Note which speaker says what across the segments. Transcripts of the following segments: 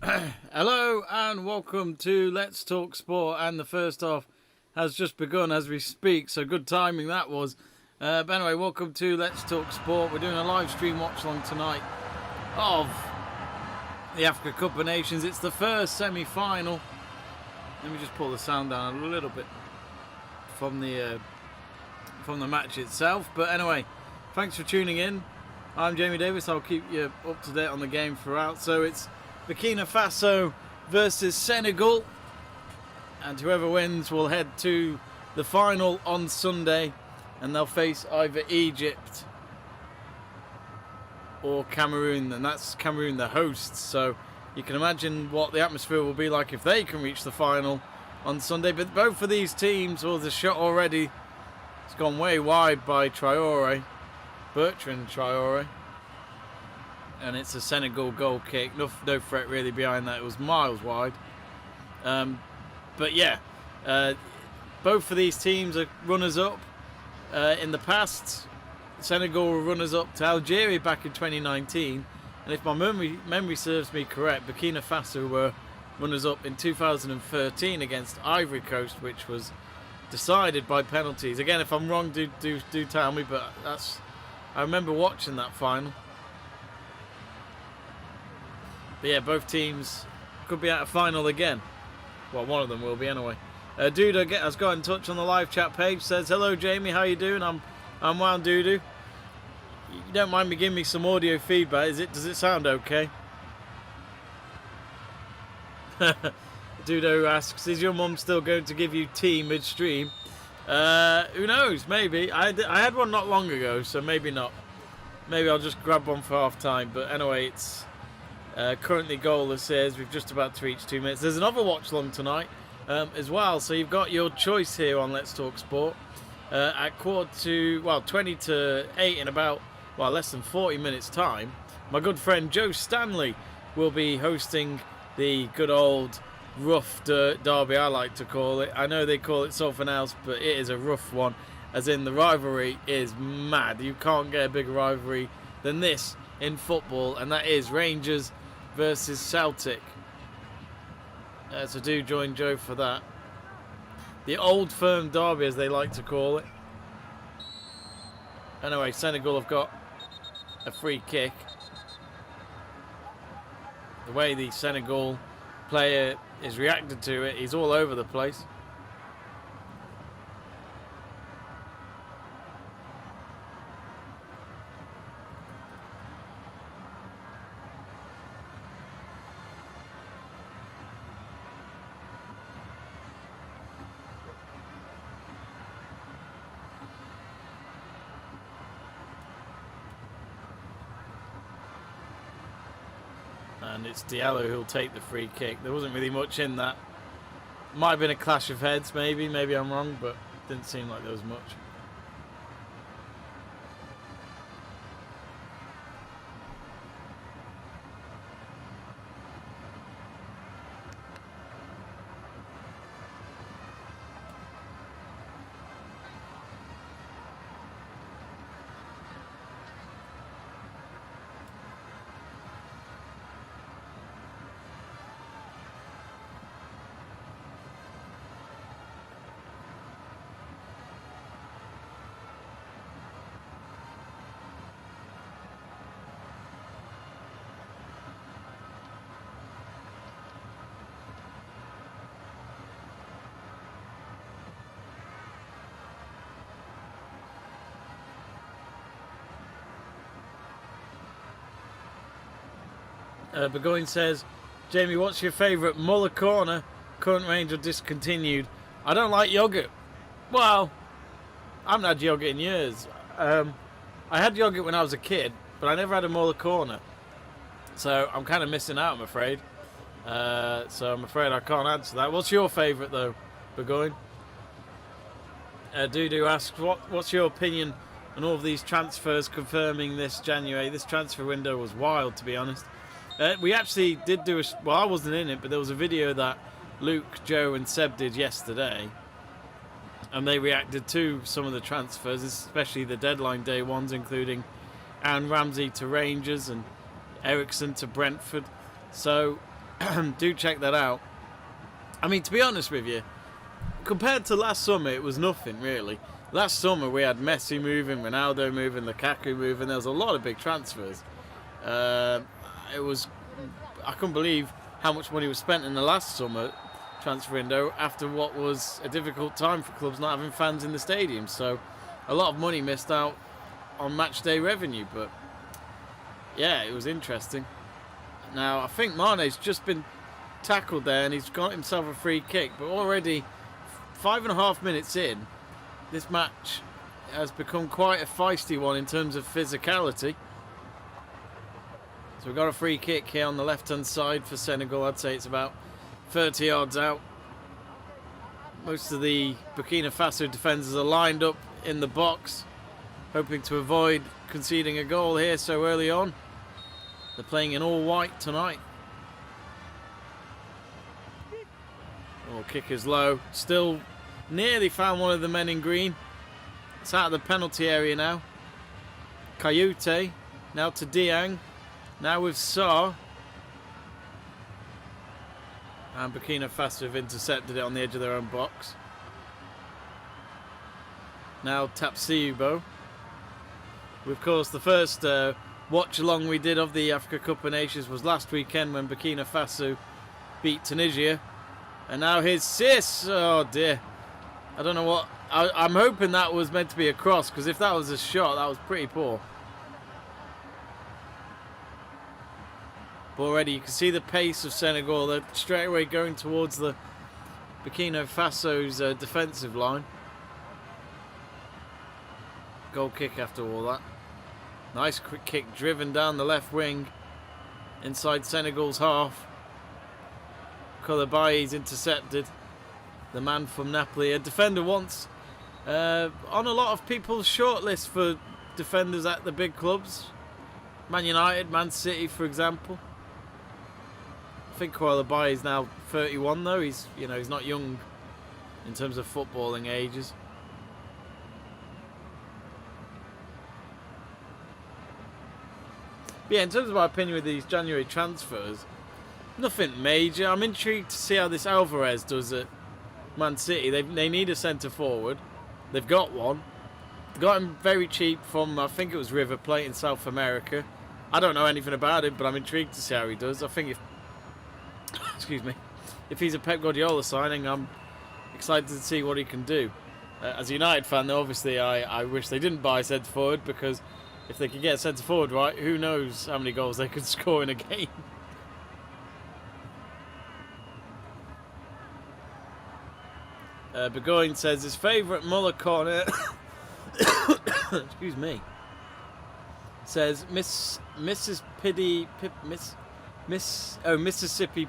Speaker 1: Hello and welcome to Let's Talk Sport, and the first half has just begun as we speak, so good timing that was. But anyway, welcome to Let's Talk Sport. We're doing a live stream watch along tonight of the Africa Cup of Nations. It's the first semi-final. Let me just pull the sound down a little bit from the match itself. But anyway, thanks for tuning in. I'm Jamie Davies. I'll keep you up to date on the game throughout. So it's Burkina Faso versus Senegal, and whoever wins will head to the final on Sunday, and they'll face either Egypt or Cameroon, and that's Cameroon the hosts. So you can imagine what the atmosphere will be like if they can reach the final on Sunday. But both of these teams, the shot already has gone way wide by Bertrand Traore. And it's a Senegal goal kick. No threat really behind that. It was miles wide. But yeah, both of these teams are runners-up. In the past, Senegal were runners-up to Algeria back in 2019. And if my memory serves me correct, Burkina Faso were runners-up in 2013 against Ivory Coast, which was decided by penalties. Again, if I'm wrong, do tell me. But I remember watching that final. But yeah, both teams could be at a final again. Well, one of them will be anyway. Dude has got in touch on the live chat page. Says, "Hello Jamie, how you doing? I'm well, Dudu. You don't mind me giving me some audio feedback? Does it sound okay?" Dudo asks, "Is your mum still going to give you tea mid-stream?" Who knows? Maybe. I had one not long ago, so maybe not. Maybe I'll just grab one for half time. But anyway, it's currently goalless. Says we've just about to reach 2 minutes. There's another watch long tonight as well, so you've got your choice here on Let's Talk Sport at 20 to 8 in about less than 40 minutes time. My good friend Joe Stanley will be hosting the good old rough dirt derby, I like to call it. I know they call it something else, but it is a rough one, as in the rivalry is mad. You can't get a bigger rivalry than this in football, and that is Rangers versus Celtic. So do join Joe for that. The old firm derby, as they like to call it. Anyway, Senegal have got a free kick. The way the Senegal player is reacted to it, he's all over the place. And it's Diallo who'll take the free kick. There wasn't really much in that. Might have been a clash of heads, maybe I'm wrong, but didn't seem like there was much. Burgoyne says, "Jamie, what's your favourite Muller corner? Current range or discontinued?" I don't like yoghurt. Well, I haven't had yoghurt in years. I had yoghurt when I was a kid, but I never had a Muller corner. So I'm kind of missing out, I'm afraid. So I'm afraid I can't answer that. What's your favourite, though, Burgoyne? Dudu asks, what's your opinion on all of these transfers confirming this January? This transfer window was wild, to be honest. We actually did do I wasn't in it, but there was a video that Luke, Joe and Seb did yesterday, and they reacted to some of the transfers, especially the deadline day ones, including Aaron Ramsey to Rangers and Ericsson to Brentford. So do check that out. I mean, to be honest with you, compared to last summer, it was nothing really. Last summer we had Messi moving, Ronaldo moving, Lukaku moving. There was a lot of big transfers. It was, I couldn't believe how much money was spent in the last summer transfer window after what was a difficult time for clubs not having fans in the stadium. So a lot of money missed out on match day revenue. But yeah, it was interesting. Now I think Mane's just been tackled there and he's got himself a free kick, but already 5.5 minutes in, this match has become quite a feisty one in terms of physicality. So we've got a free kick here on the left hand side for Senegal. I'd say it's about 30 yards out. Most of the Burkina Faso defenders are lined up in the box, hoping to avoid conceding a goal here so early on. They're playing in all white tonight. Oh, kick is low. Still nearly found one of the men in green. It's out of the penalty area now. Kayute now to Diang. Now with Sarr. And Burkina Faso have intercepted it on the edge of their own box. Now Tapsiubo. Of course, the first watch along we did of the Africa Cup of Nations was last weekend when Burkina Faso beat Tunisia. And now here's Sis. Oh dear. I don't know what. I'm hoping that was meant to be a cross, because if that was a shot, that was pretty poor. But already you can see the pace of Senegal. They're straight away going towards the Burkina Faso's defensive line. Goal kick after all that. Nice quick kick driven down the left wing inside Senegal's half. Koulibaly's intercepted. The man from Napoli. A defender once on a lot of people's shortlist for defenders at the big clubs. Man United, Man City, for example. I think Koulibaly is now 31 though. He's not young in terms of footballing ages. But yeah, in terms of my opinion with these January transfers, nothing major. I'm intrigued to see how this Alvarez does at Man City. They need a centre forward. They've got one. They got him very cheap from, I think it was River Plate in South America. I don't know anything about him, but I'm intrigued to see how he does. I think if he's a Pep Guardiola signing, I'm excited to see what he can do. As a United fan, though, obviously I wish they didn't buy a centre forward, because if they could get a centre forward right, who knows how many goals they could score in a game. Burgoyne says his favourite Muller corner excuse me, says Mississippi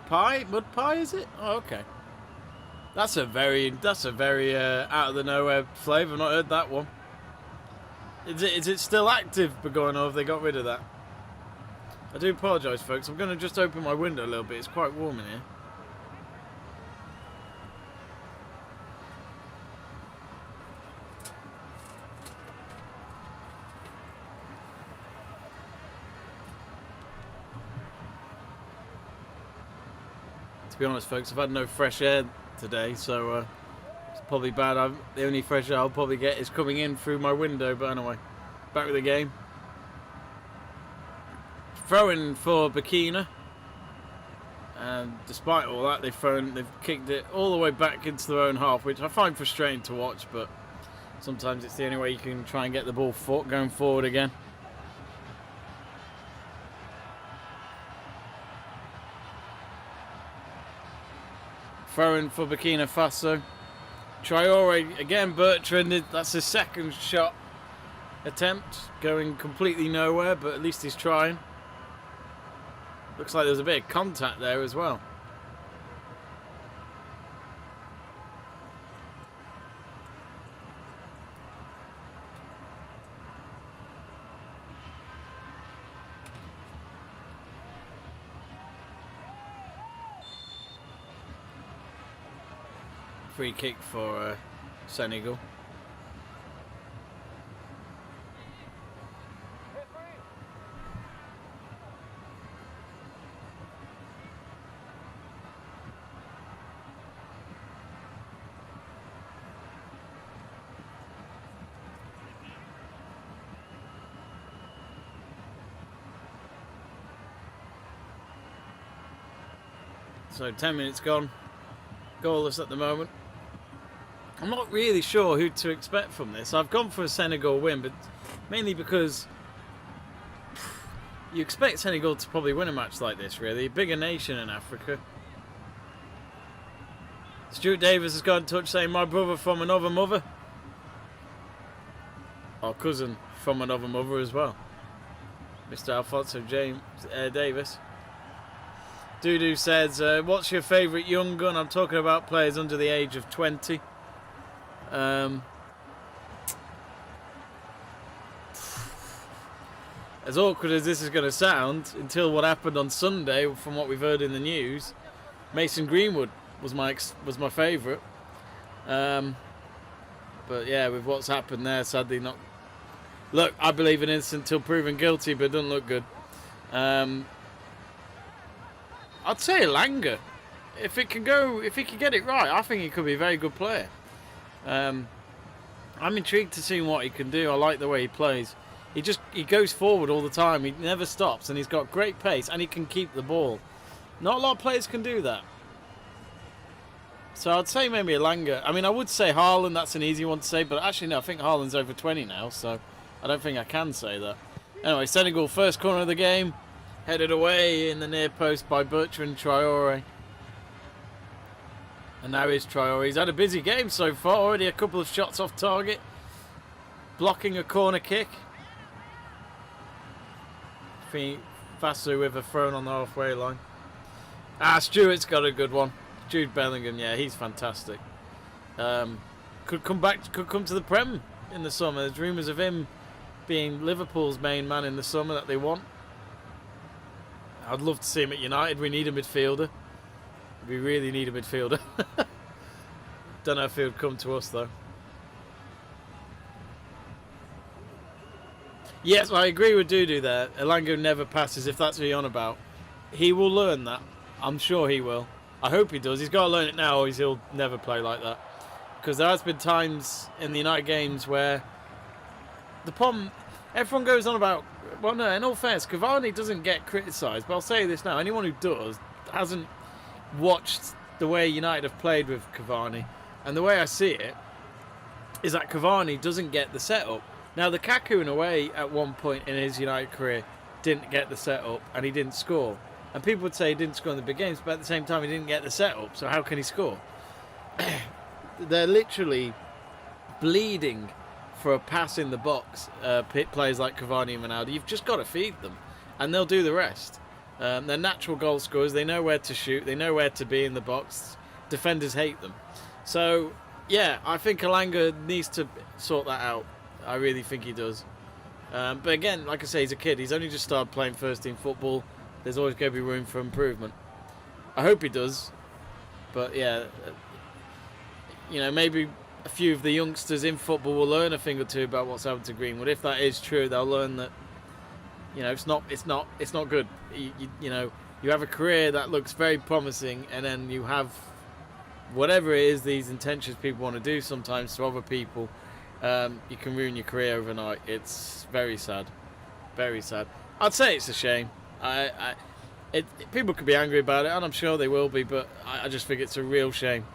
Speaker 1: pie, mud pie, is it? Oh, okay. That's a very out of the nowhere flavour. I've not heard that one. Is it still active, Burgoyne, or have they got rid of that? I do apologise, folks. I'm going to just open my window a little bit. It's quite warm in here. To be honest, folks, I've had no fresh air today, so it's probably bad. The only fresh air I'll probably get is coming in through my window. But anyway, back with the game. Throwing for Burkina, and despite all that, they've kicked it all the way back into their own half, which I find frustrating to watch. But sometimes it's the only way you can try and get the ball going forward again. Throwing for Burkina Faso. Traore again, Bertrand. That's his second shot attempt, going completely nowhere, but at least he's trying. Looks like there's a bit of contact there as well. Free kick for Senegal. So 10 minutes gone. Goalless at the moment. I'm not really sure who to expect from this. I've gone for a Senegal win, but mainly because you expect Senegal to probably win a match like this, really. A bigger nation in Africa. Stuart Davis has got in touch saying, my brother from another mother. Or cousin from another mother as well. Mr. Alfonso James Davis. Doodoo says, what's your favourite young gun? I'm talking about players under the age of 20. As awkward as this is going to sound, until what happened on Sunday, from what we've heard in the news, Mason Greenwood was my favourite. But yeah, with what's happened there, sadly not. Look, I believe in innocent till proven guilty, but it doesn't look good. I'd say Elanga. If he can get it right, I think he could be a very good player. I'm intrigued to see what he can do. I like the way he plays. He goes forward all the time. He never stops, and he's got great pace, and he can keep the ball. Not a lot of players can do that. So I'd say maybe Elanga. I mean, I would say Haaland. That's an easy one to say, but actually no. I think Haaland's over 20 now, so I don't think I can say that. Anyway, Senegal first corner of the game, headed away in the near post by Bertrand Traore. And now here's Traore. He's had a busy game so far. Already a couple of shots off target. Blocking a corner kick. Faso with a thrown on the halfway line. Stuart's got a good one. Jude Bellingham, yeah, he's fantastic. Could come to the Prem in the summer. There's rumours of him being Liverpool's main man in the summer that they want. I'd love to see him at United. We need a midfielder. We really need a midfielder. Don't know if he would come to us though. Yes, I agree with Dudu there. Elanga never passes, if that's what you're on about. He will learn that. I'm sure he will. I hope he does. He's got to learn it now or he'll never play like that. Because there has been times in the United games where the problem, everyone goes on about, well no, in all fairness, Cavani doesn't get criticised, but I'll say this now, anyone who does hasn't watched the way United have played with Cavani. And the way I see it is that Cavani doesn't get the setup. Now, Lukaku, in a way, at one point in his United career, didn't get the setup and he didn't score. And people would say he didn't score in the big games, but at the same time, he didn't get the setup. So how can he score? They're literally bleeding for a pass in the box. Players like Cavani and Ronaldo, you've just got to feed them, and they'll do the rest. They're natural goal scorers. They know where to shoot. They know where to be in the box. Defenders hate them. So, yeah, I think Elanga needs to sort that out. I really think he does. But again, like I say, he's a kid. He's only just started playing first-team football. There's always going to be room for improvement. I hope he does. But, yeah, maybe a few of the youngsters in football will learn a thing or two about what's happened to Greenwood. If that is true, they'll learn that, it's not good. You have a career that looks very promising, and then you have whatever it is, these intentions people want to do sometimes to other people. You can ruin your career overnight. It's very sad. Very sad. I'd say it's a shame. People could be angry about it, and I'm sure they will be, but I just think it's a real shame.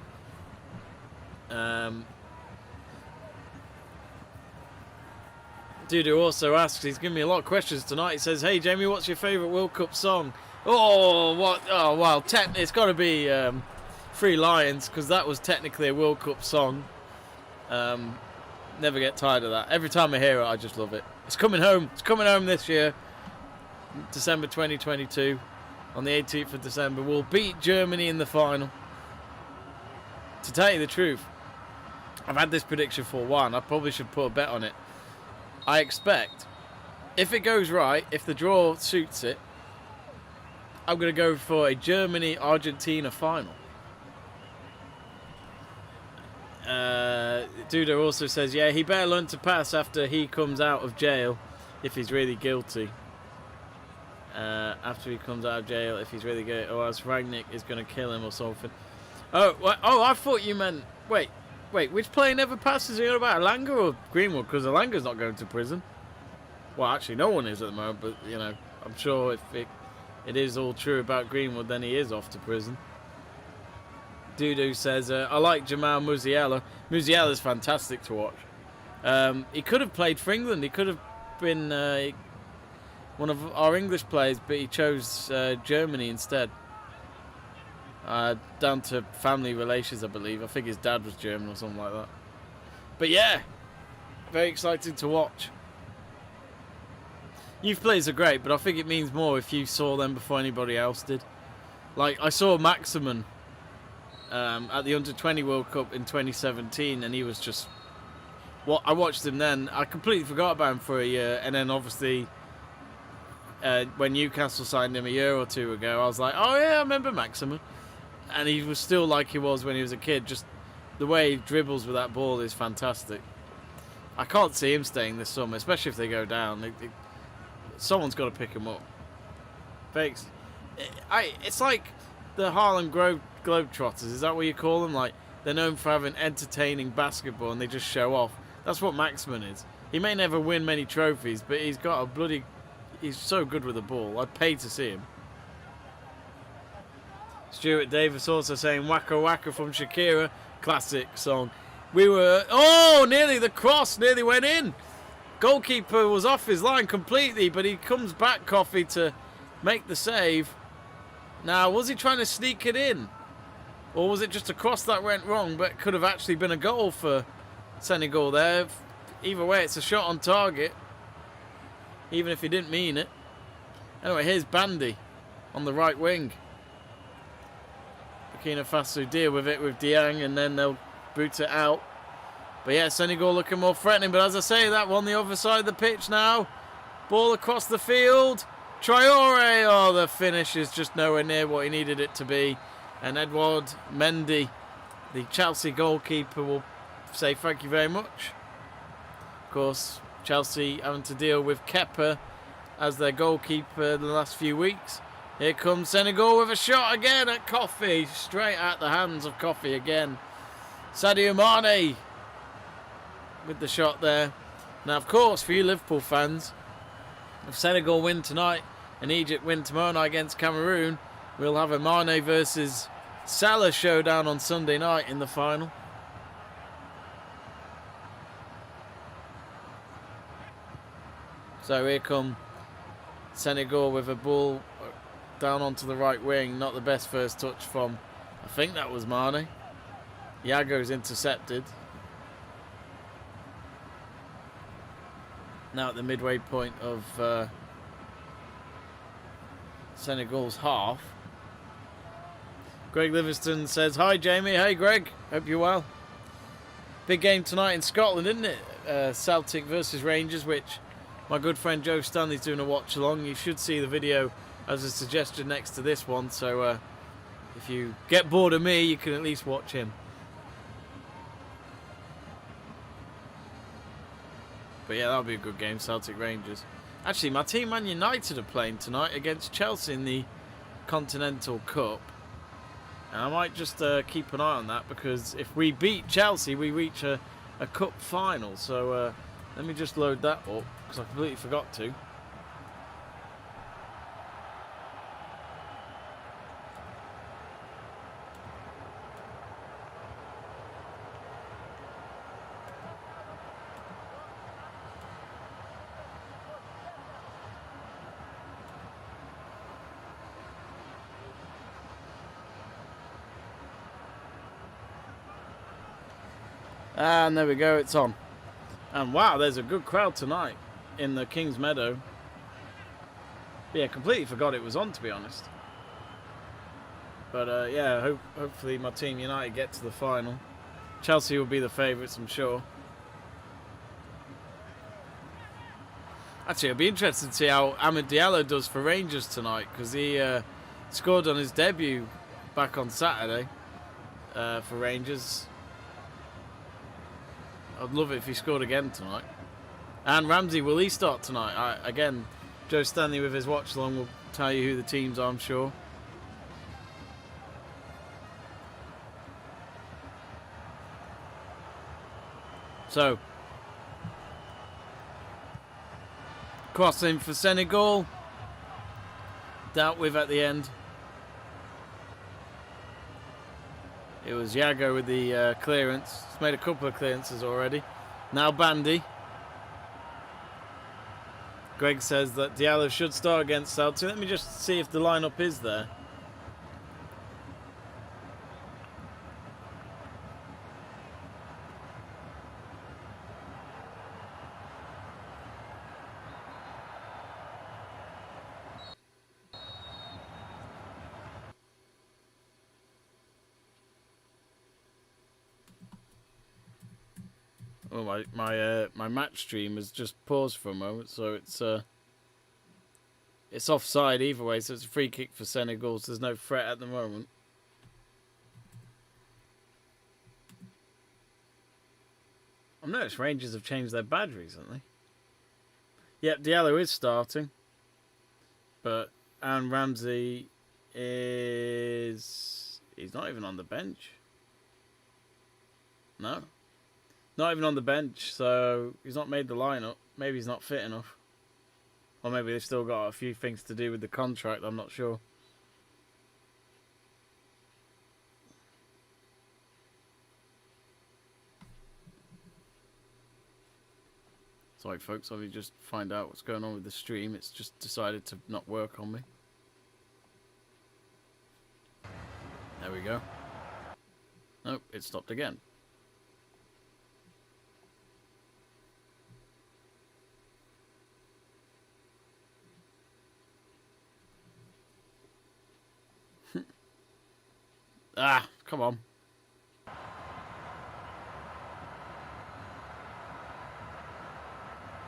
Speaker 1: Dudu also asks, he's giving me a lot of questions tonight. He says, hey Jamie, what's your favourite World Cup song? Well, it's got to be Free Lions, because that was technically a World Cup song. Never get tired of that. Every time I hear it, I just love it. It's coming home. It's coming home this year. December 2022. On the 18th of December. We'll beat Germany in the final. To tell you the truth, I've had this prediction for a while, and I probably should put a bet on it. I expect, if it goes right, if the draw suits it, I'm going to go for a Germany-Argentina final. Duda also says, yeah, he better learn to pass after he comes out of jail, if he's really guilty. After he comes out of jail, if he's really guilty, or else Rangnick is going to kill him or something. I thought you meant, wait, which player never passes? Are you about Elanga or Greenwood? Because Elanga's not going to prison. Well, actually, no one is at the moment, but, I'm sure if it is all true about Greenwood, then he is off to prison. Dudu says, I like Jamal Musiala. Musiala's fantastic to watch. He could have played for England. He could have been one of our English players, but he chose Germany instead. Down to family relations, I believe. I think his dad was German or something like that. But yeah, very exciting to watch. Youth players are great, but I think it means more if you saw them before anybody else did. Like, I saw Maximin at the Under-20 World Cup in 2017, and he was just... I watched him then. I completely forgot about him for a year, and then obviously when Newcastle signed him a year or two ago, I was like, oh yeah, I remember Maximin. And he was still like he was when he was a kid. Just the way he dribbles with that ball is fantastic. I can't see him staying this summer, especially if they go down. Someone's got to pick him up. Fakes. It's like the Harlem Globetrotters. Is that what you call them? Like, they're known for having entertaining basketball and they just show off. That's what Maximin is. He may never win many trophies, but he's got a bloody... He's so good with the ball. I'd pay to see him. Stuart Davis also saying Waka Waka from Shakira. Classic song. We were... Oh, nearly the cross. Nearly went in. Goalkeeper was off his line completely, but he comes back, Coffee, to make the save. Now, was he trying to sneak it in? Or was it just a cross that went wrong, but could have actually been a goal for Senegal there? Either way, it's a shot on target, even if he didn't mean it. Anyway, here's Bandy on the right wing. Burkina Faso deal with it with Dieng, and then they'll boot it out. But yeah, Senegal looking more threatening. But as I say, that one, the other side of the pitch now. Ball across the field. Traore. Oh, the finish is just nowhere near what he needed it to be. And Edouard Mendy, the Chelsea goalkeeper, will say thank you very much. Of course, Chelsea having to deal with Kepa as their goalkeeper the last few weeks. Here comes Senegal with a shot again at Coffee. Straight at the hands of Coffee again. Sadio Mane with the shot there. Now, of course, for you Liverpool fans, if Senegal win tonight and Egypt win tomorrow night against Cameroon, we'll have a Mane versus Salah showdown on Sunday night in the final. So here come Senegal with a ball down onto the right wing. Not the best first touch from, I think that was Mane. Iago's intercepted. Now at the midway point of Senegal's half. Greg Livingston says, hi Jamie, hey Greg, hope you're well. Big game tonight in Scotland, isn't it? Celtic versus Rangers, which my good friend Joe Stanley's doing a watch along. You should see the video as a suggestion next to this one, so if you get bored of me, you can at least watch him. But yeah, that'll be a good game, Celtic Rangers. Actually, my team Man United are playing tonight against Chelsea in the Continental Cup. And I might just keep an eye on that, because if we beat Chelsea, we reach a cup final. So let me just load that up, because I completely forgot to. And there we go, it's on. And wow, there's a good crowd tonight in the King's Meadow. But yeah, completely forgot it was on, to be honest. But yeah, hopefully my team United get to the final. Chelsea will be the favourites, I'm sure. Actually, I'll be interested to see how Amad Diallo does for Rangers tonight, because he scored on his debut back on Saturday for Rangers. I'd love it if he scored again tonight. And Ramsey, will he start tonight? Again, Joe Stanley with his watch along will tell you who the teams are, I'm sure. So, crossing for Senegal. Dealt with at the end. It was Yago with the clearance. He's made a couple of clearances already. Now Bandy. Greg says that Diallo should start against Celtic. Let me just see if the lineup is there. Oh, my match stream has just paused for a moment, so it's offside either way, so it's a free kick for Senegal, so there's no threat at the moment. I've noticed Rangers have changed their badge recently. Yep, Diallo is starting, but Aaron Ramsey he's not even on the bench. No. Not even on the bench, so he's not made the lineup. Maybe he's not fit enough. Or maybe they've still got a few things to do with the contract, I'm not sure. Sorry folks, let me just find out what's going on with the stream. It's just decided to not work on me. There we go. Nope, it stopped again. Ah, come on.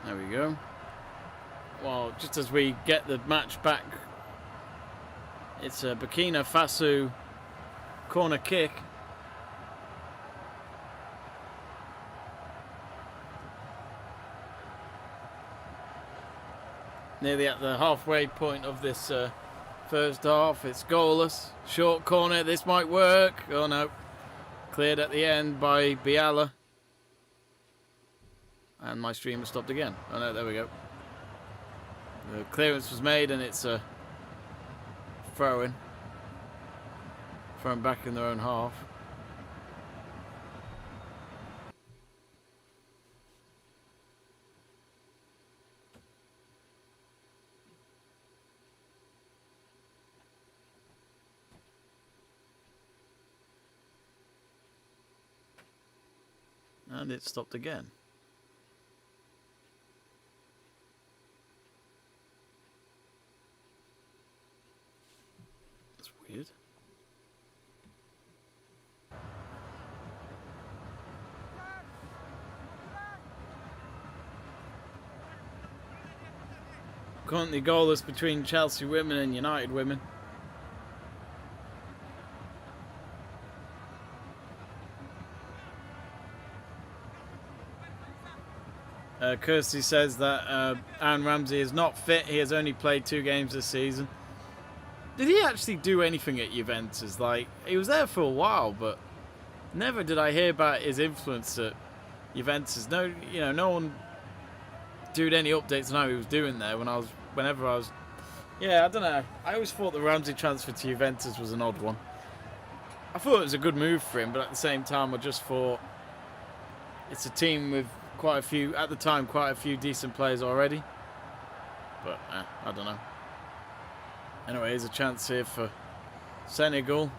Speaker 1: There we go. Well, just as we get the match back, it's a Burkina Faso corner kick. Nearly at the halfway point of this first half. It's goalless. Short corner. This might work. Oh no. Cleared at the end by Biala. And my stream has stopped again. Oh no, there we go. The clearance was made and it's a throw-in. Thrown back in their own half. And it stopped again. That's weird. Currently goalless between Chelsea women and United women. Kirsty says that Aaron Ramsey is not fit. He has only played 2 games this season. Did he actually do anything at Juventus? Like, he was there for a while, but never did I hear about his influence at Juventus. No, you know, no one did any updates on how he was doing there whenever I was. Yeah, I don't know. I always thought the Ramsey transfer to Juventus was an odd one. I thought it was a good move for him, but at the same time, I just thought it's a team with quite a few decent players already. But I don't know. Anyway, here's a chance here for Senegal.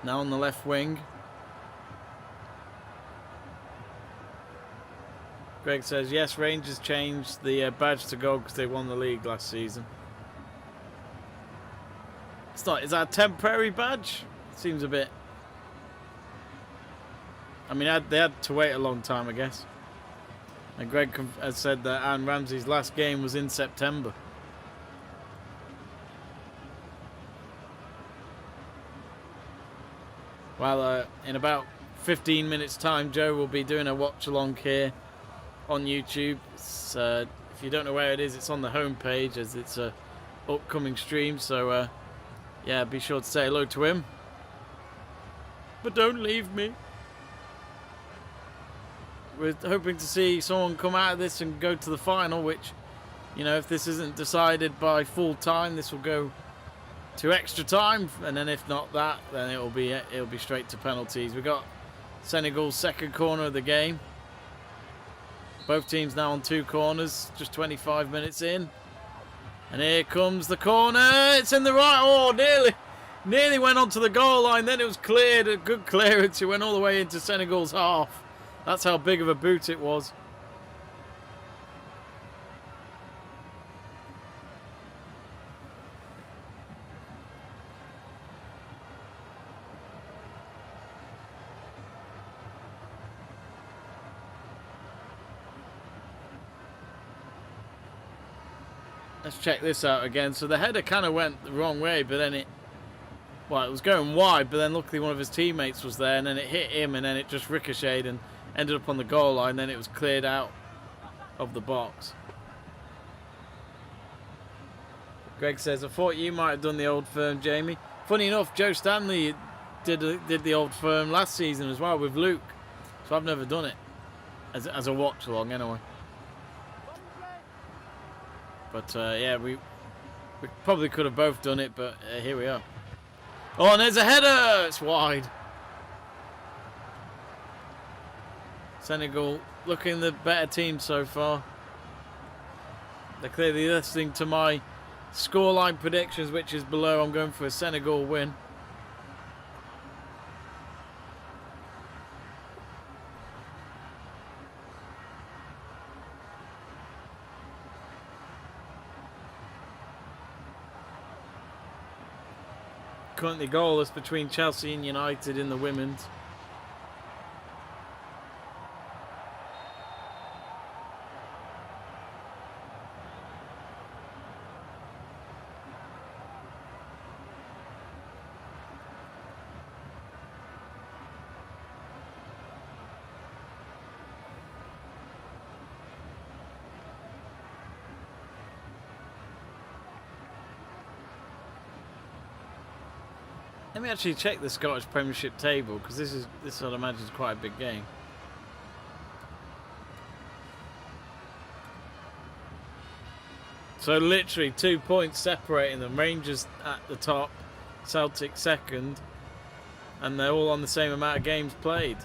Speaker 1: Now on the left wing. Greg says, yes, Rangers changed the badge to gold because they won the league last season. It's not, is that a temporary badge? Seems a bit... I mean, they had to wait a long time, I guess. And Greg has said that Aaron Ramsey's last game was in September. Well, in about 15 minutes' time, Joe will be doing a watch-along here on YouTube. It's, if you don't know where it is, it's on the homepage as it's a upcoming stream. So, yeah, be sure to say hello to him. But don't leave me. We're hoping to see someone come out of this and go to the final, which, you know, if this isn't decided by full time, this will go to extra time, and then if not that, then it'll be straight to penalties. We got Senegal's second corner of the game. Both teams now on 2 corners, just 25 minutes in. And here comes the corner. It's in the right. Oh, nearly went onto the goal line. Then it was cleared. A good clearance. It went all the way into Senegal's half. That's how big of a boot it was. Let's check this out again. So the header kind of went the wrong way, but then it was going wide, but then luckily one of his teammates was there, and then it hit him, and then it just ricocheted and ended up on the goal line. Then it was cleared out of the box. Greg says, I thought you might have done the Old Firm, Jamie. Funny enough, Joe Stanley did the Old Firm last season as well with Luke, so I've never done it as a watch along anyway. But yeah, we probably could have both done it, but here we are. Oh, and there's a header! It's wide. Senegal looking the better team so far. They're clearly listening to my scoreline predictions, which is below. I'm going for a Senegal win. Currently goalless between Chelsea and United in the women's. Let me actually check the Scottish Premiership table, because this I'd imagine is quite a big game. So literally 2 points separating them. Rangers at the top, Celtic second, and they're all on the same amount of games played.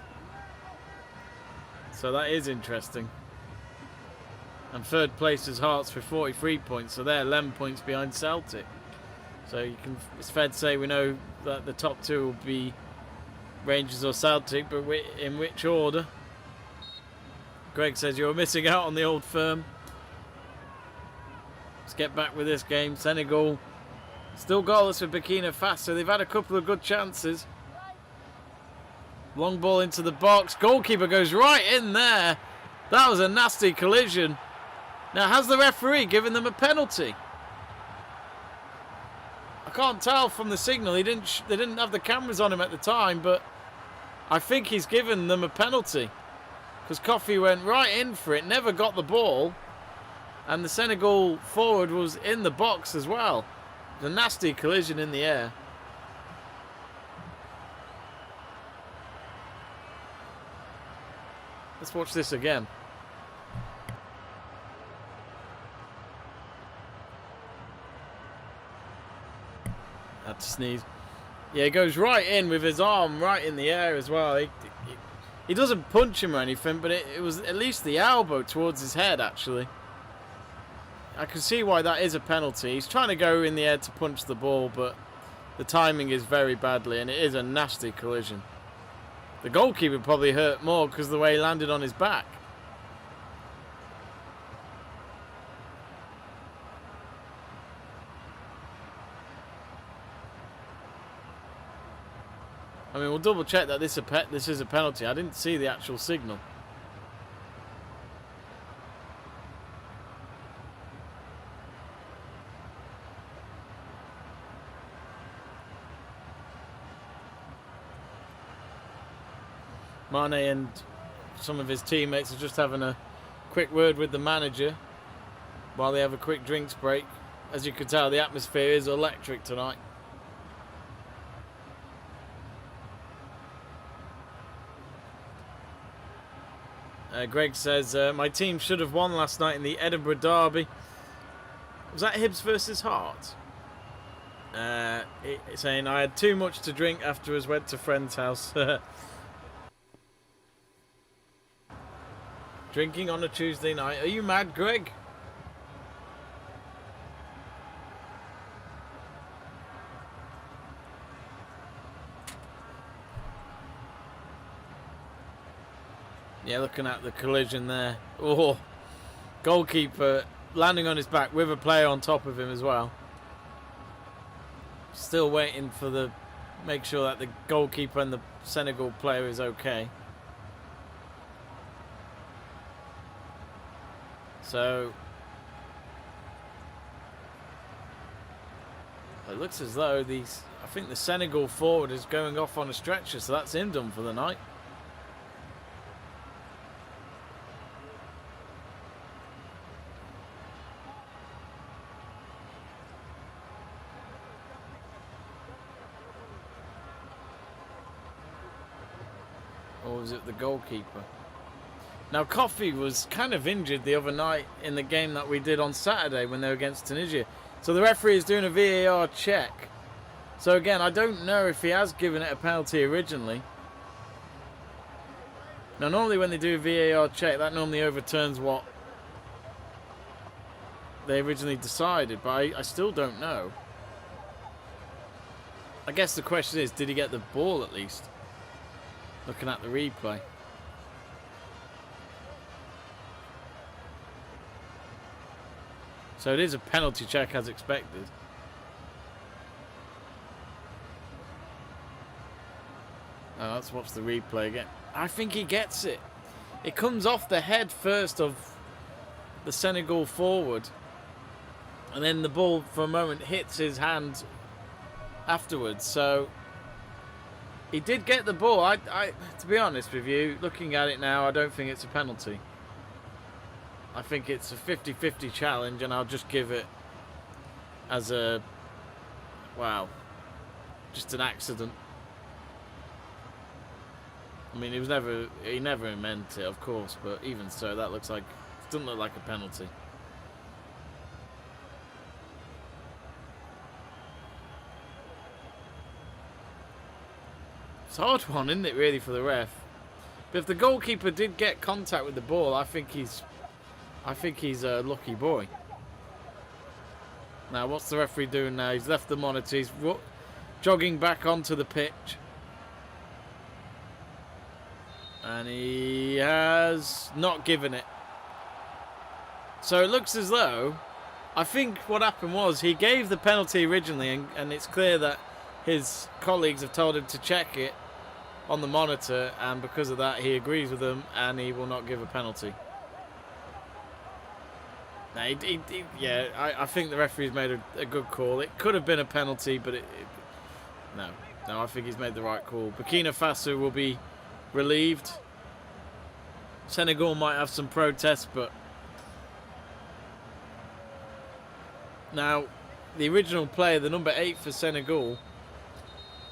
Speaker 1: So that is interesting. And third place is Hearts with 43 points, so they're 11 points behind Celtic. So it's fair to say we know that the top 2 will be Rangers or Celtic, but in which order? Greg says you're missing out on the Old Firm. Let's get back with this game. Senegal still goalless with Burkina Faso. They've had a couple of good chances. Long ball into the box. Goalkeeper goes right in there. That was a nasty collision. Now, has the referee given them a penalty? I can't tell from the signal. They didn't have the cameras on him at the time, but I think he's given them a penalty, because Coffey went right in for it, never got the ball, and the Senegal forward was in the box as well. It was a nasty collision in the air. Let's watch this again. Had to sneeze. Yeah, he goes right in with his arm right in the air as well. He doesn't punch him or anything, but it was at least the elbow towards his head, actually. I can see why that is a penalty. He's trying to go in the air to punch the ball, but the timing is very badly, and it is a nasty collision. The goalkeeper probably hurt more because of the way he landed on his back. I mean, we'll double check that this is a penalty. I didn't see the actual signal. Mane and some of his teammates are just having a quick word with the manager while they have a quick drinks break. As you can tell, the atmosphere is electric tonight. Greg says, my team should have won last night in the Edinburgh Derby. Was that Hibs versus Hearts? Saying I had too much to drink afterwards, went to friend's house. Drinking on a Tuesday night. Are you mad, Greg? Yeah, looking at the collision there. Oh, goalkeeper landing on his back with a player on top of him as well. Still waiting for the... make sure that the goalkeeper and the Senegal player is okay. So... it looks as though these... I think the Senegal forward is going off on a stretcher, so that's him done for the night. Or was it the goalkeeper? Now, Coffey was kind of injured the other night in the game that we did on Saturday when they were against Tunisia. So the referee is doing a VAR check. So again, I don't know if he has given it a penalty originally. Now, normally when they do a VAR check, that normally overturns what they originally decided. But I still don't know. I guess the question is, did he get the ball at least? Looking at the replay. So it is a penalty check as expected. Oh, let's watch the replay again. I think he gets it. It comes off the head first of the Senegal forward. And then the ball for a moment hits his hand afterwards. So... he did get the ball. To be honest with you, looking at it now, I don't think it's a penalty. I think it's a 50-50 challenge, and I'll just give it as a... wow. Just an accident. I mean, he never meant it, of course, but even so, that looks like... it doesn't look like a penalty. It's a hard one, isn't it, really, for the ref? But if the goalkeeper did get contact with the ball, I think he's a lucky boy. Now, what's the referee doing now? He's left the monitor. He's jogging back onto the pitch. And he has not given it. So it looks as though... I think what happened was he gave the penalty originally, and it's clear that his colleagues have told him to check it on the monitor, and because of that he agrees with them and he will not give a penalty. Now, I think the referee's made a good call. It could have been a penalty, but no, I think he's made the right call. Burkina Faso will be relieved. Senegal might have some protests, but now the original player, the number 8 for Senegal,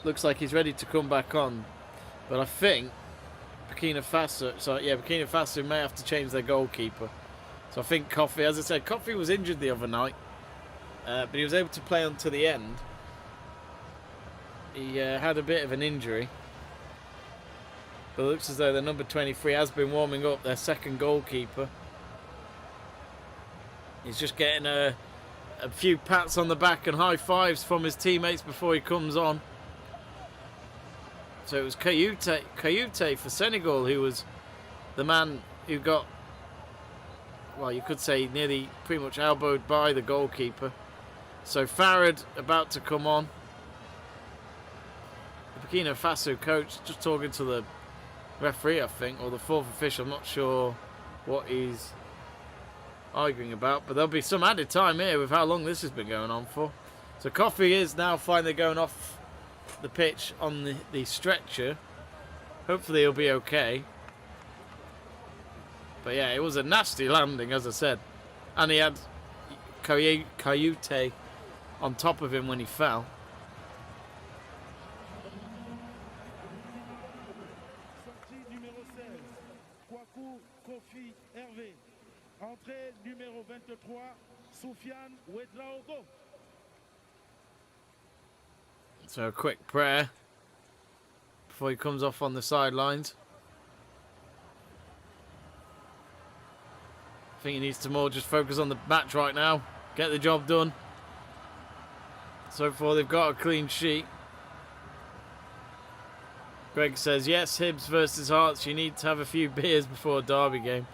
Speaker 1: looks like he's ready to come back on. But I think Burkina Faso may have to change their goalkeeper. So I think Coffey, as I said, Coffey was injured the other night, but he was able to play on to the end. He had a bit of an injury. But it looks as though the number 23 has been warming up, their second goalkeeper. He's just getting a few pats on the back and high fives from his teammates before he comes on. So it was Kayute for Senegal who was the man who got, well, you could say nearly pretty much elbowed by the goalkeeper. So Farad about to come on. The Burkina Faso coach just talking to the referee, I think, or the fourth official. I'm not sure what he's arguing about, but there'll be some added time here with how long this has been going on for. So Coffey is now finally going off the pitch on the stretcher. Hopefully he'll be okay. But yeah, it was a nasty landing, as I said. And he had Kayute on top of him when he fell.
Speaker 2: Entrée numéro 23, Soufiane Ouedraogo.
Speaker 1: So a quick prayer before he comes off on the sidelines. I think he needs to more just focus on the match right now. Get the job done. So far they've got a clean sheet. Greg says, yes, Hibs versus Hearts. You need to have a few beers before a derby game.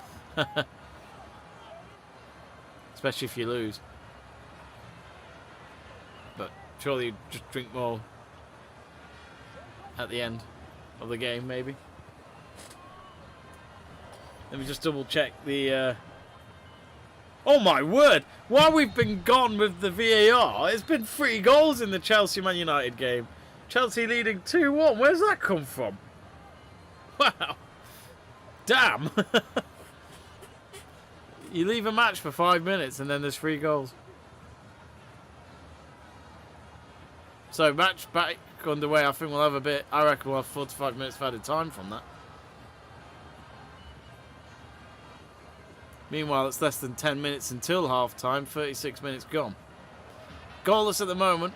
Speaker 1: Especially if you lose. But surely you just drink more at the end of the game, maybe. Let me just double check the... Oh my word! While we've been gone with the VAR, it's been 3 goals in the Chelsea-Man United game. Chelsea leading 2-1. Where's that come from? Wow. Damn. You leave a match for 5 minutes and then there's 3 goals. So match back underway. I think we'll have a bit. I reckon we'll have 45 minutes of added time from that. Meanwhile, it's less than 10 minutes until half time. 36 minutes gone. Goalless at the moment.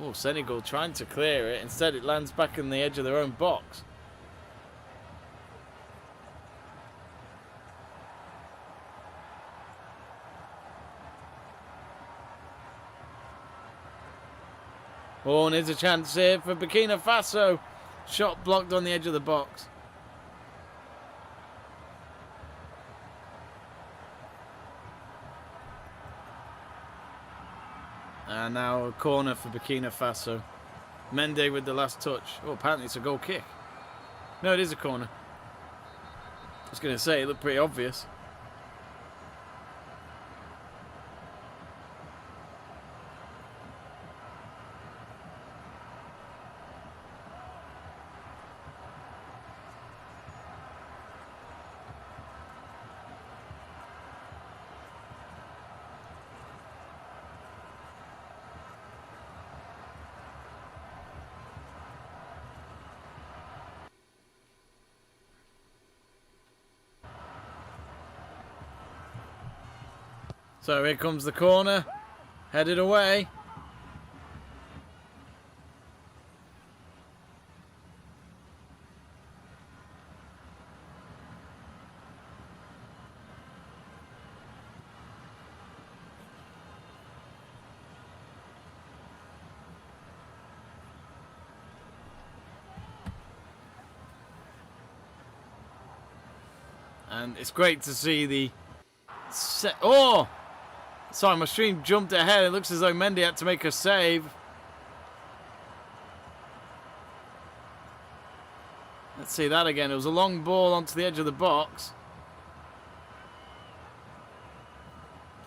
Speaker 1: Oh, Senegal trying to clear it. Instead, it lands back in the edge of their own box. Oh, and here's a chance here for Burkina Faso. Shot blocked on the edge of the box. And now a corner for Burkina Faso. Mendy with the last touch. Oh, apparently it's a goal kick. No, it is a corner. I was going to say, it looked pretty obvious. So here comes the corner, headed away. And it's great to see the oh! Sorry, my stream jumped ahead. It looks as though Mendy had to make a save. Let's see that again. It was a long ball onto the edge of the box.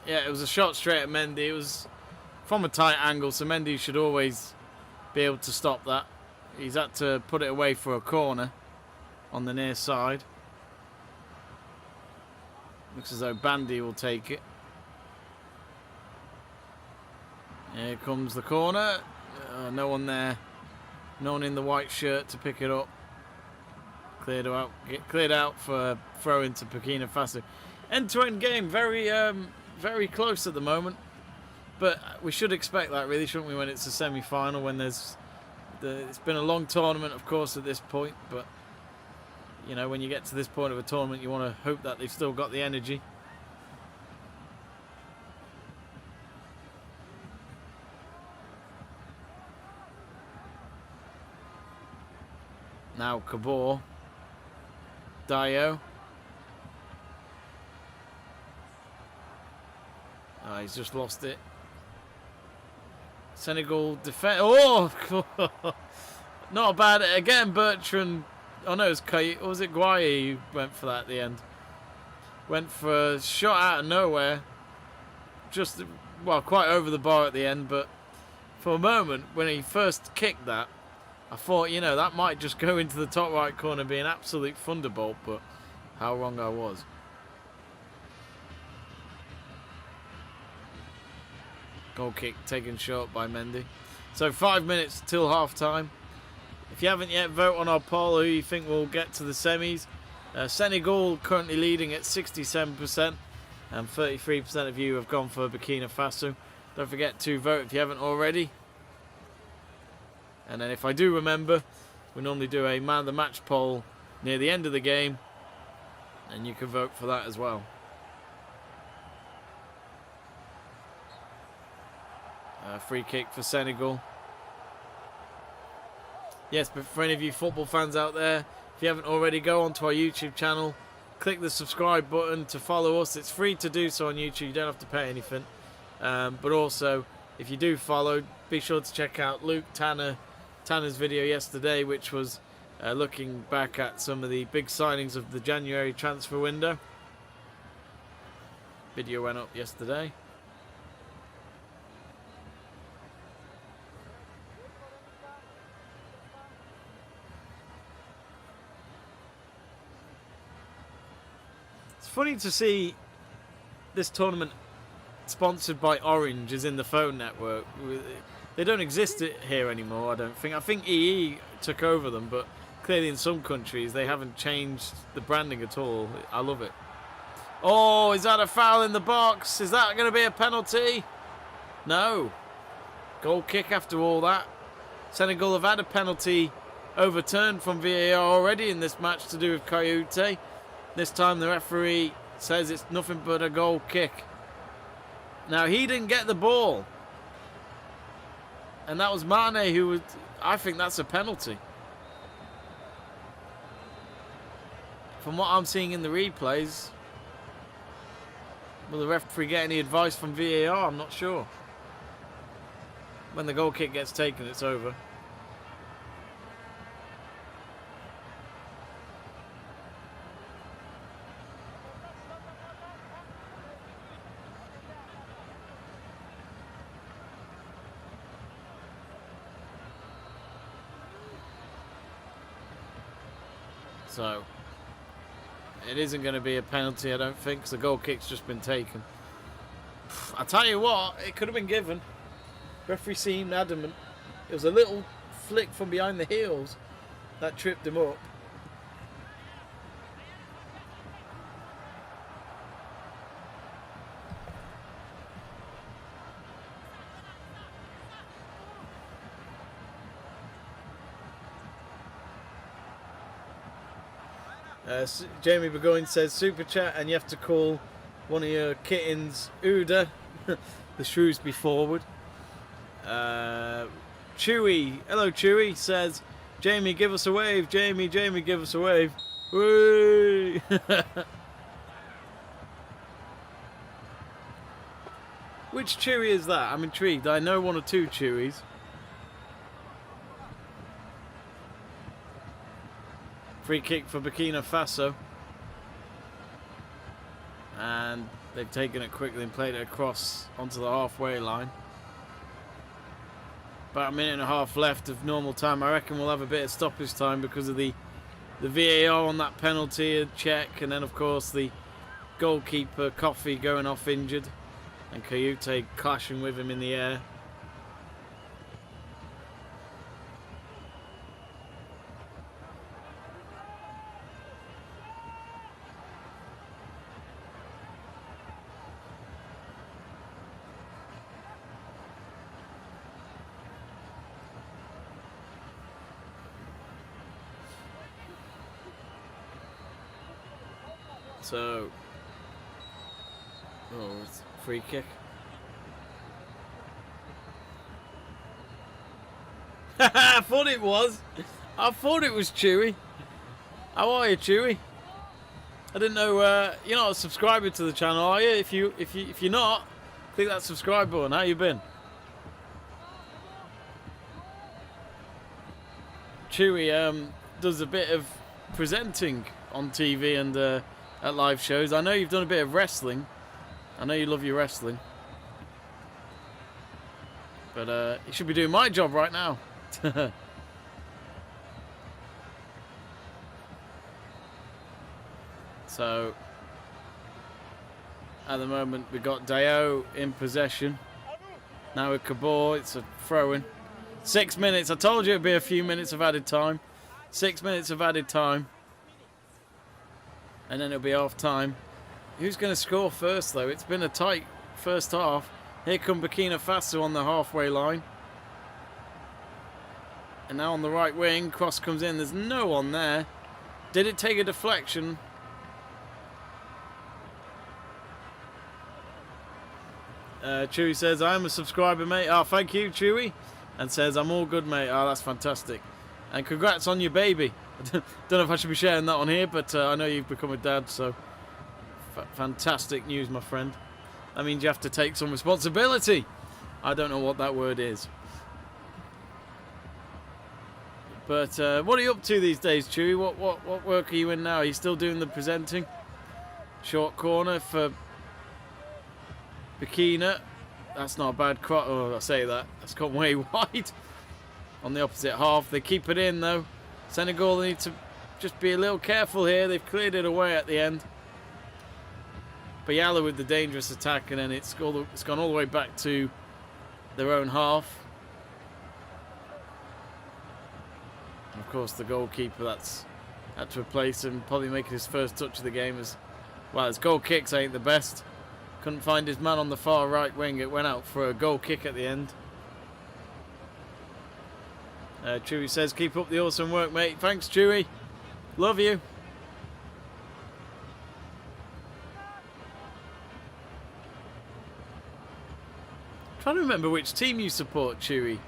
Speaker 1: Yeah, it was a shot straight at Mendy. It was from a tight angle, so Mendy should always be able to stop that. He's had to put it away for a corner on the near side. Looks as though Bandy will take it. Here comes the corner. No one there. No one in the white shirt to pick it up. Cleared out for throw into Burkina Faso. End-to-end game. Very close at the moment. But we should expect that, really, shouldn't we, when it's a semi-final, when it's been a long tournament, of course, at this point. But, you know, when you get to this point of a tournament, you want to hope that they've still got the energy. Now Kabor. Dio. Oh, he's just lost it. Senegal defend. Oh! Not bad. Again, Bertrand. Oh no, it was Kay. Or was it Guaye who went for that at the end? Went for a shot out of nowhere. Just, well, quite over the bar at the end, but for a moment, when he first kicked that, I thought, you know, that might just go into the top right corner, be an absolute thunderbolt, but how wrong I was. Goal kick taken short by Mendy. So 5 minutes till half time. If you haven't yet, vote on our poll who you think will get to the semis. Senegal currently leading at 67%, and 33% of you have gone for Burkina Faso. Don't forget to vote if you haven't already. And then if I do remember, we normally do a man of the match poll near the end of the game, and you can vote for that as well. Free kick for Senegal. Yes, but for any of you football fans out there, if you haven't already, go onto our YouTube channel, click the subscribe button to follow us. It's free to do so on YouTube, you don't have to pay anything. But also, if you do follow, be sure to check out Tanner's video yesterday, which was looking back at some of the big signings of the January transfer window. Video went up yesterday. It's funny to see this tournament sponsored by Orange is in the phone network. They don't exist here anymore, I don't think. I think EE took over them, but clearly in some countries they haven't changed the branding at all. I love it. Oh, is that a foul in the box? Is that going to be a penalty? No. Goal kick after all that. Senegal have had a penalty overturned from VAR already in this match to do with Coyote. This time the referee says it's nothing but a goal kick. Now, he didn't get the ball. And that was Mane who was... I think that's a penalty. From what I'm seeing in the replays. Will the referee get any advice from VAR? I'm not sure. When the goal kick gets taken, it's over. So, it isn't going to be a penalty, I don't think, because the goal kick's just been taken. I tell you what, it could have been given. Referee seemed adamant. It was a little flick from behind the heels that tripped him up. Jamie Burgoyne says super chat, and you have to call one of your kittens Uda. The Shrewsbury forward. Chewy, hello Chewy, says Jamie, give us a wave. Jamie, give us a wave. Whee! Which Chewy is that? I'm intrigued. I know one or two Chewies. Free kick for Burkina Faso. And they've taken it quickly and played it across onto the halfway line. About a minute and a half left of normal time. I reckon we'll have a bit of stoppage time because of the VAR on that penalty check. And then, of course, the goalkeeper, Coffey, going off injured. And Coyote clashing with him in the air. So, it's a free kick. I thought it was. I thought it was Chewy. How are you, Chewy? I didn't know. You're not a subscriber to the channel, are you? If you're not, click that subscribe button. How you been? Chewy does a bit of presenting on TV and at live shows. I know you've done a bit of wrestling. I know you love your wrestling. But you should be doing my job right now. So, at the moment, we've got Dao in possession. Now with Cabor, it's a throw-in. 6 minutes. I told you it'd be a few minutes of added time. 6 minutes of added time. And then it'll be half time. Who's going to score first, though? It's been a tight first half. Here come Burkina Faso on the halfway line. And now on the right wing, cross comes in. There's no one there. Did it take a deflection? Chewy says, I'm a subscriber, mate. Oh, thank you, Chewy. And says, I'm all good, mate. Oh, that's fantastic. And congrats on your baby. I don't know if I should be sharing that on here, but I know you've become a dad, so fantastic news, my friend. That means you have to take some responsibility. I don't know what that word is. But what are you up to these days, Chewy? What work are you in now? Are you still doing the presenting? Short corner for Burkina. That's not a bad cross. Oh, I say that. That's gone way wide. On the opposite half. They keep it in, though. Senegal need to just be a little careful here. They've cleared it away at the end. Bayala with the dangerous attack, and then it's gone all the way back to their own half. And of course, the goalkeeper that's had to replace him, probably making his first touch of the game as well. His goal kicks ain't the best. Couldn't find his man on the far right wing. It went out for a goal kick at the end. Chewy says, keep up the awesome work, mate. Thanks, Chewy. Love you. Trying to remember which team you support, Chewy. It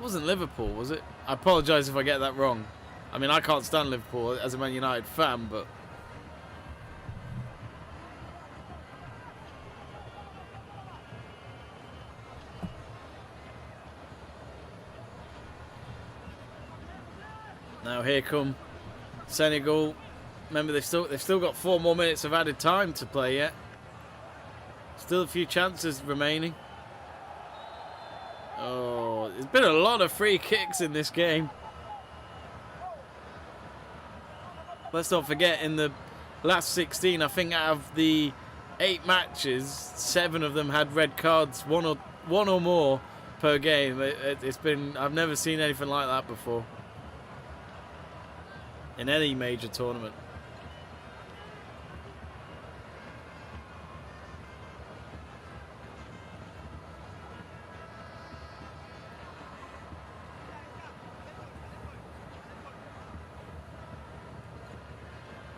Speaker 1: wasn't Liverpool, was it? I apologise if I get that wrong. I mean, I can't stand Liverpool as a Man United fan, but... Now here come Senegal. Remember, they've still got 4 more minutes of added time to play yet. Still a few chances remaining. Oh, there's been a lot of free kicks in this game. Let's not forget, in the last 16, I think out of the 8 matches, 7 of them had red cards, one or more per game. It's been, I've never seen anything like that before in any major tournament.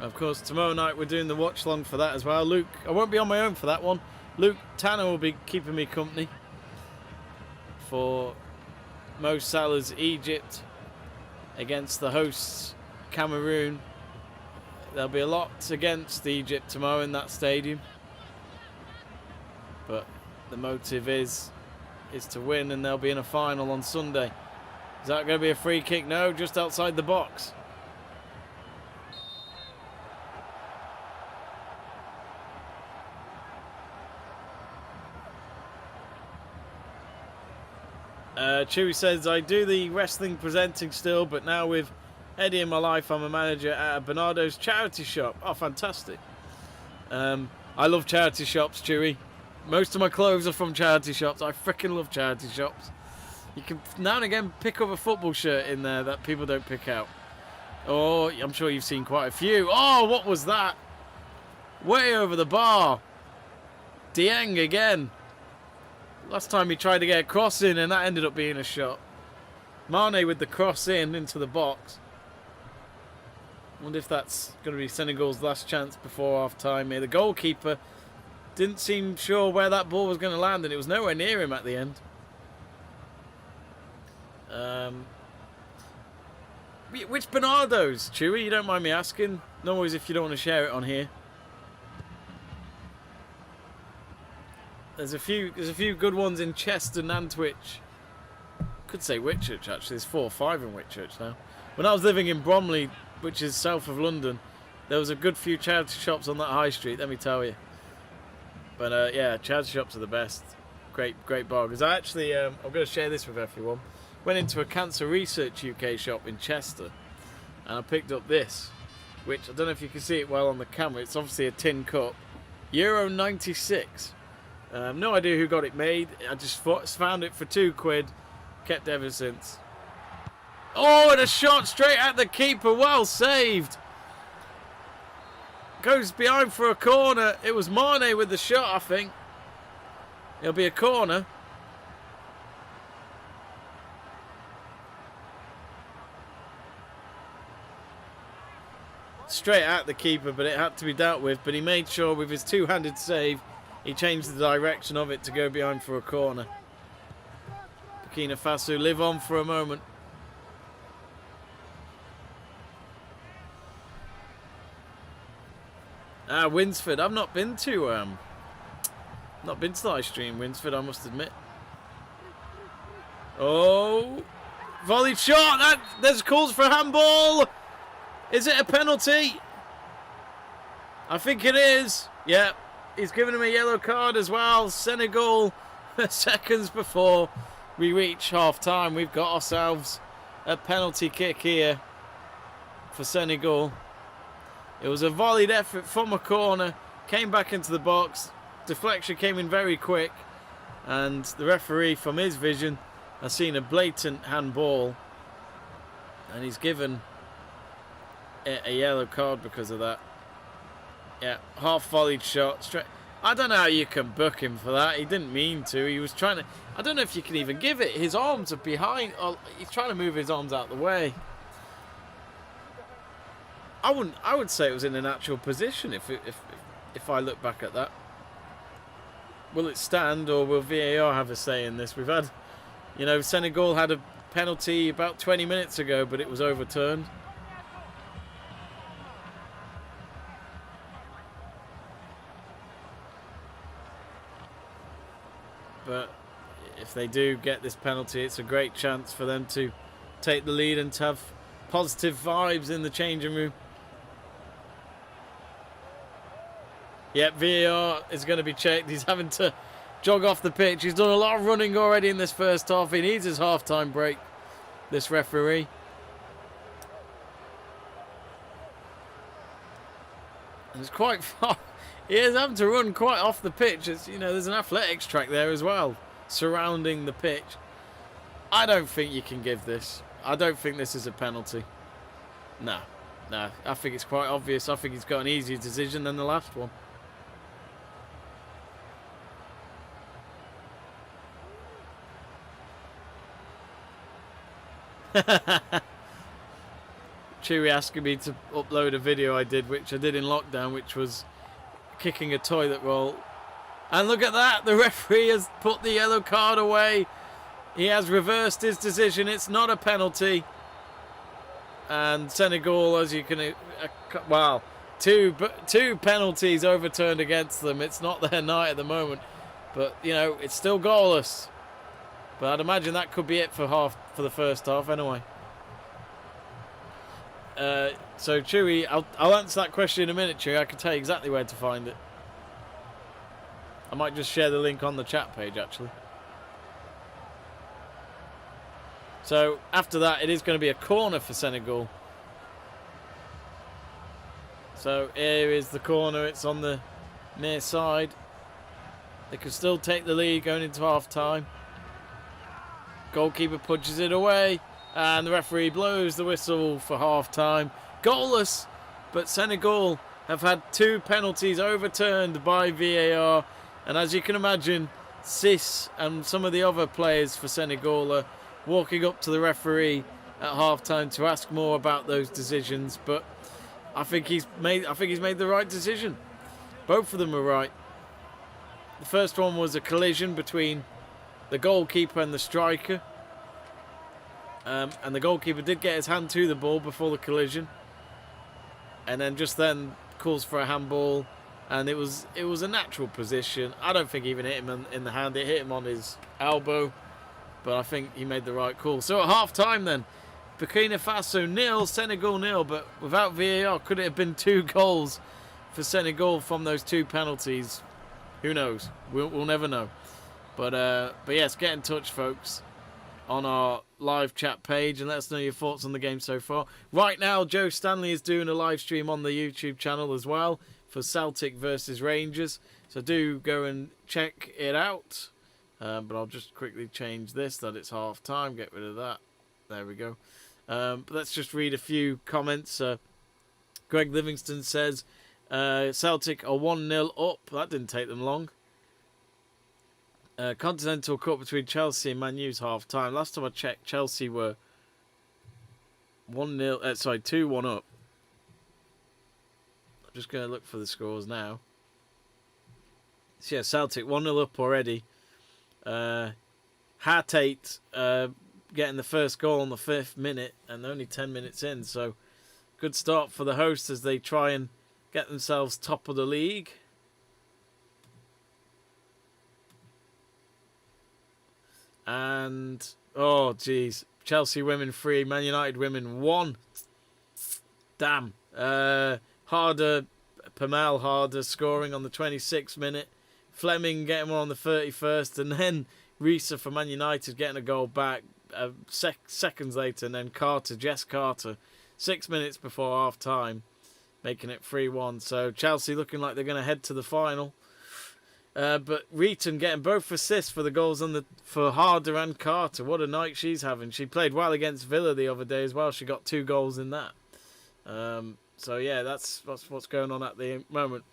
Speaker 1: Of course, tomorrow night we're doing the watch long for that as well. Luke, I won't be on my own for that one. Luke Tanner will be keeping me company for Mo Salah's Egypt against the hosts Cameroon. There'll be a lot against Egypt tomorrow in that stadium, but the motive is to win, and they'll be in a final on Sunday. Is that going to be a free kick? No, just outside the box. Chewy says, I do the wrestling presenting still, but now with Eddie in my life, I'm a manager at a Bernardo's charity shop. Oh, fantastic. I love charity shops, Chewy. Most of my clothes are from charity shops. I freaking love charity shops. You can now and again pick up a football shirt in there that people don't pick out. Oh, I'm sure you've seen quite a few. Oh, what was that? Way over the bar. Dieng again. Last time he tried to get a cross in, and that ended up being a shot. Mane with the cross in into the box. Wonder if that's going to be Senegal's last chance before half-time here. The goalkeeper didn't seem sure where that ball was going to land, and it was nowhere near him at the end. Which Bernardo's, Chewy? You don't mind me asking? No worries if you don't want to share it on here. There's a few good ones in Chester, Nantwich. Could say Whitchurch actually. There's 4 or 5 in Whitchurch now. When I was living in Bromley, which is south of London, there was a good few charity shops on that high street. Let me tell you. But yeah, charity shops are the best. Great bargains. I actually, I'm going to share this with everyone. Went into a Cancer Research UK shop in Chester, and I picked up this, which I don't know if you can see it well on the camera. It's obviously a tin cup. Euro 96. No idea who got it made. I just found it for £2. Kept ever since. Oh, and a shot straight at the keeper. Well saved. Goes behind for a corner. It was Mane with the shot, I think. It'll be a corner. straight at the keeper, but it had to be dealt with. But he made sure with his two-handed save, he changed the direction of it to go behind for a corner. Burkina Faso live on for a moment. Winsford. I've not been to the live stream, Winsford, I must admit. Oh, volleyed shot. There's calls for handball. Is it a penalty? I think it is. Yeah, he's given him a yellow card as well. Senegal, seconds before we reach half time, we've got ourselves a penalty kick here for Senegal. It was a volleyed effort from a corner, came back into the box, deflection came in very quick, and the referee, from his vision, has seen a blatant handball, and he's given a yellow card because of that. Yeah, half volleyed shot straight. I don't know how you can book him for that. He didn't mean to. He was trying to. I don't know if you can even give it. His arms are behind. He's trying to move his arms out of the way. I would say it was in a natural position if I look back at that. Will it stand, or will VAR have a say in this? We've had, Senegal had a penalty about 20 minutes ago, but it was overturned. But if they do get this penalty, it's a great chance for them to take the lead and to have positive vibes in the changing room. Yep, VAR is going to be checked. He's having to jog off the pitch. He's done a lot of running already in this first half. He needs his half-time break, this referee. And it's quite far. He is having to run quite off the pitch. It's, there's an athletics track there as well, surrounding the pitch. I don't think you can give this. I don't think this is a penalty. No. I think it's quite obvious. I think he's got an easier decision than the last one. Chewy asking me to upload a video I did, which I did in lockdown, which was kicking a toilet roll. And look at that, the referee has put the yellow card away. He has reversed his decision. It's not a penalty. And Senegal, as you can, wow, two penalties overturned against them. It's not their night at the moment, but it's still goalless. But I'd imagine that could be it for the first half anyway. So Chewy, I'll answer that question in a minute, Chewy. I can tell you exactly where to find it. I might just share the link on the chat page, actually. So after that, it is going to be a corner for Senegal. So here is the corner. It's on the near side. They can still take the lead going into half time. Goalkeeper punches it away, and the referee blows the whistle for half time. Goalless, but Senegal have had two penalties overturned by VAR, and as you can imagine, Sis and some of the other players for Senegal are walking up to the referee at half time to ask more about those decisions. But I think he's made the right decision. Both of them are right. The first one was a collision between the goalkeeper and the striker, and the goalkeeper did get his hand to the ball before the collision, and then calls for a handball, and it was a natural position. I don't think he even hit him in the hand. It hit him on his elbow, but I think he made the right call. So at half time then, Burkina Faso 0, Senegal 0, but without VAR, could it have been 2 goals for Senegal from those 2 penalties? Who knows? We'll never know. But yes, get in touch, folks, on our live chat page and let us know your thoughts on the game so far. Right now, Joe Stanley is doing a live stream on the YouTube channel as well for Celtic versus Rangers. So do go and check it out. But I'll just quickly change this, that it's half time. Get rid of that. There we go. But let's just read a few comments. Greg Livingston says Celtic are 1-0 up. That didn't take them long. Continental Cup between Chelsea and Man U's half time. Last time I checked, Chelsea were 2-1 up. Just going to look for the scores now. So yeah, Celtic 1-0 up already. Hartate getting the first goal on the 5th minute and only 10 minutes in. So good start for the hosts as they try and get themselves top of the league. And, oh, geez. Chelsea women 3, Man United women 1. Damn. Harder scoring on the 26th minute. Fleming getting one on the 31st. And then Risa for Man United getting a goal back seconds later. And then Jess Carter, 6 minutes before half time, making it 3-1. So Chelsea looking like they're going to head to the final. But Reeton getting both assists for the goals for Harder and Carter. What a night she's having. She played well against Villa the other day as well. She got 2 goals in that. So yeah, that's what's going on at the moment.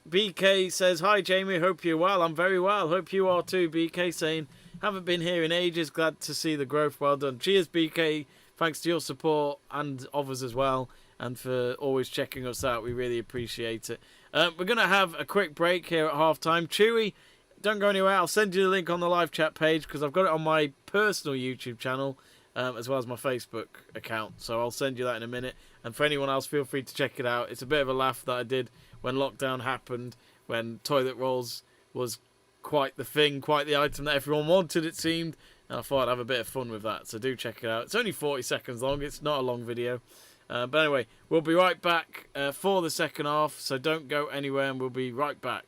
Speaker 1: BK says, "Hi Jamie, hope you're well." I'm very well. Hope you are too, BK, saying, "Haven't been here in ages. Glad to see the growth. Well done." Cheers, BK. Thanks to your support and others as well, and for always checking us out. We really appreciate it. We're going to have a quick break here at halftime. Chewy, don't go anywhere. I'll send you the link on the live chat page because I've got it on my personal YouTube channel as well as my Facebook account. So I'll send you that in a minute. And for anyone else, feel free to check it out. It's a bit of a laugh that I did when lockdown happened, when toilet rolls was quite the thing, quite the item that everyone wanted, it seemed. And I thought I'd have a bit of fun with that. So do check it out. It's only 40 seconds long. It's not a long video. But anyway, we'll be right back for the second half, so don't go anywhere, and we'll be right back.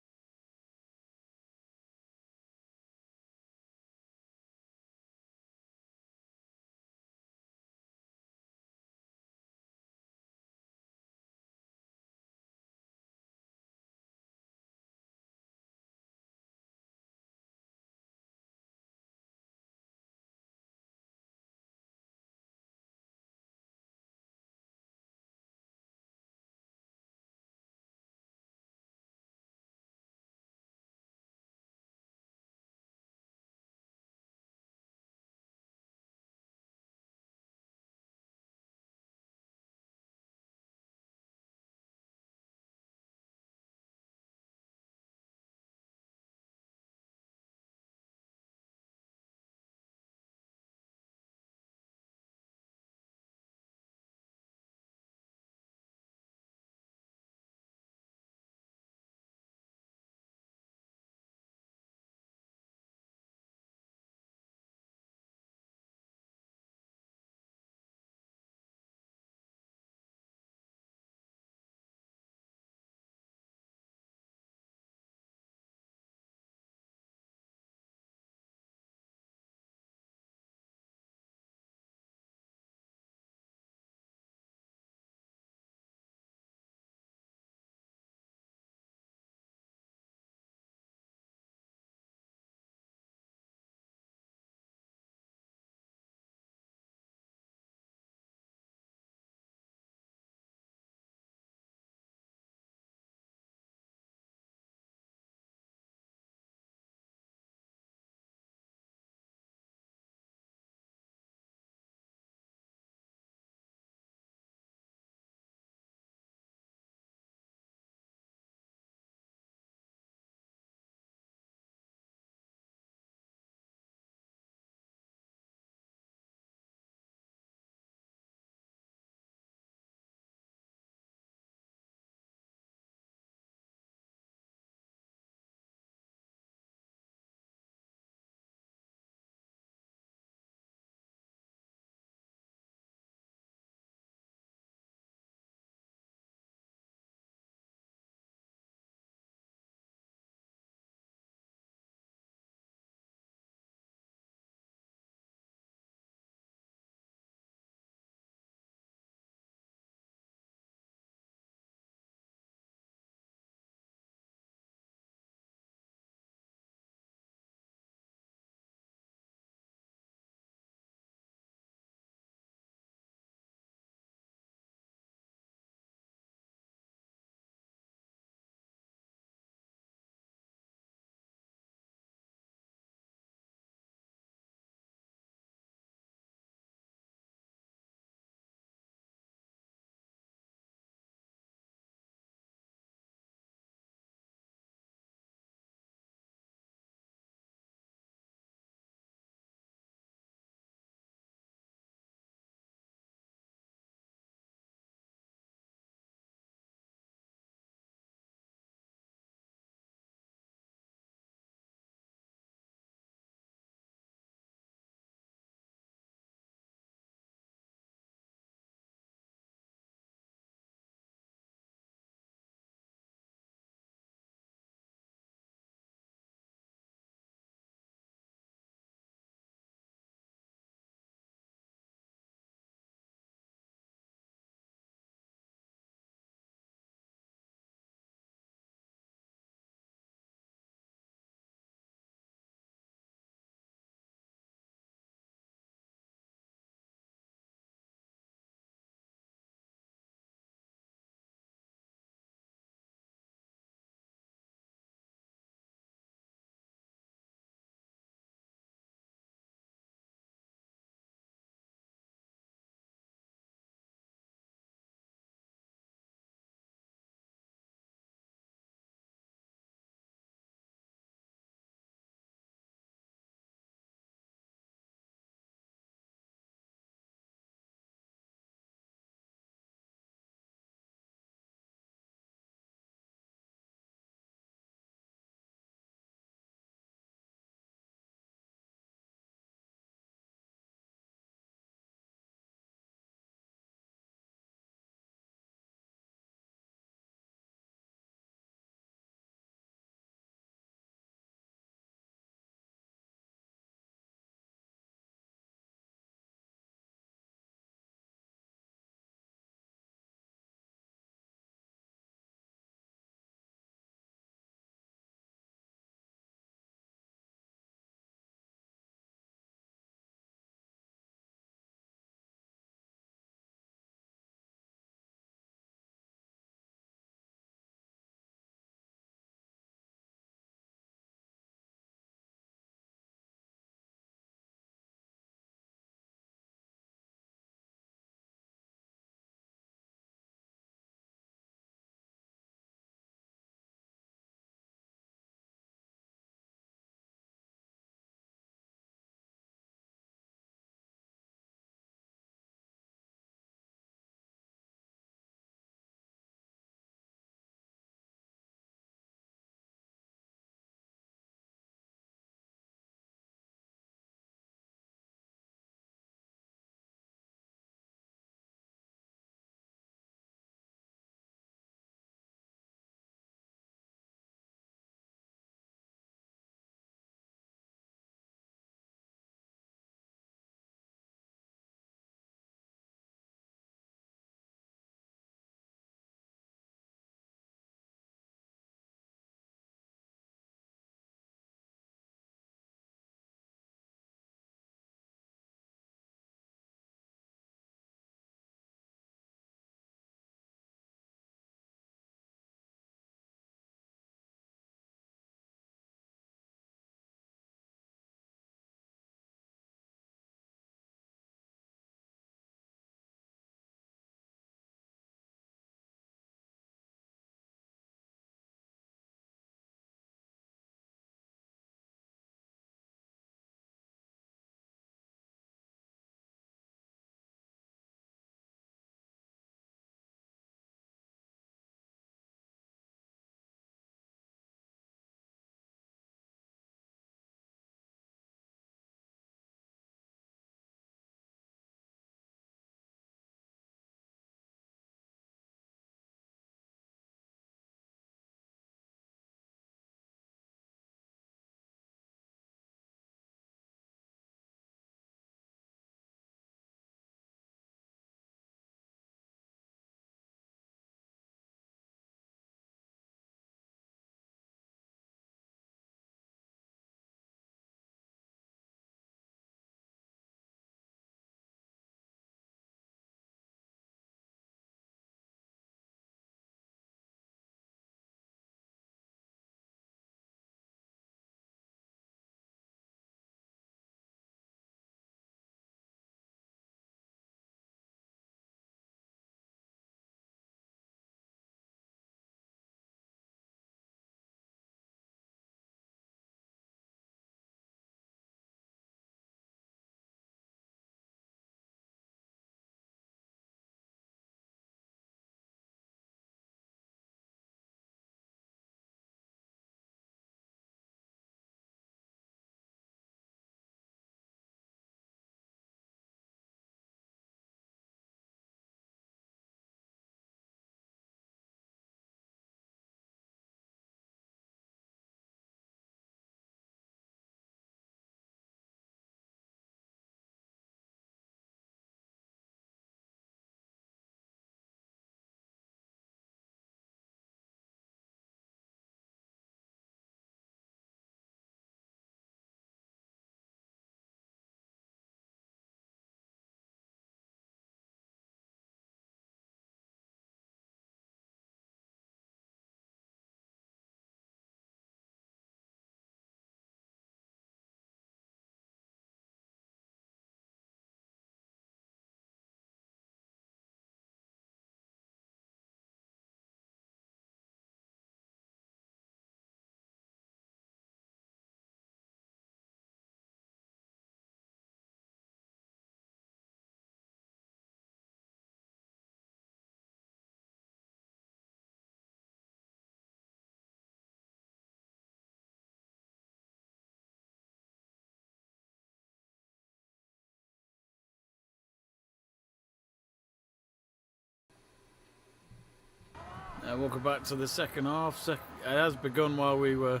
Speaker 1: Welcome back to the second half. It has begun while we were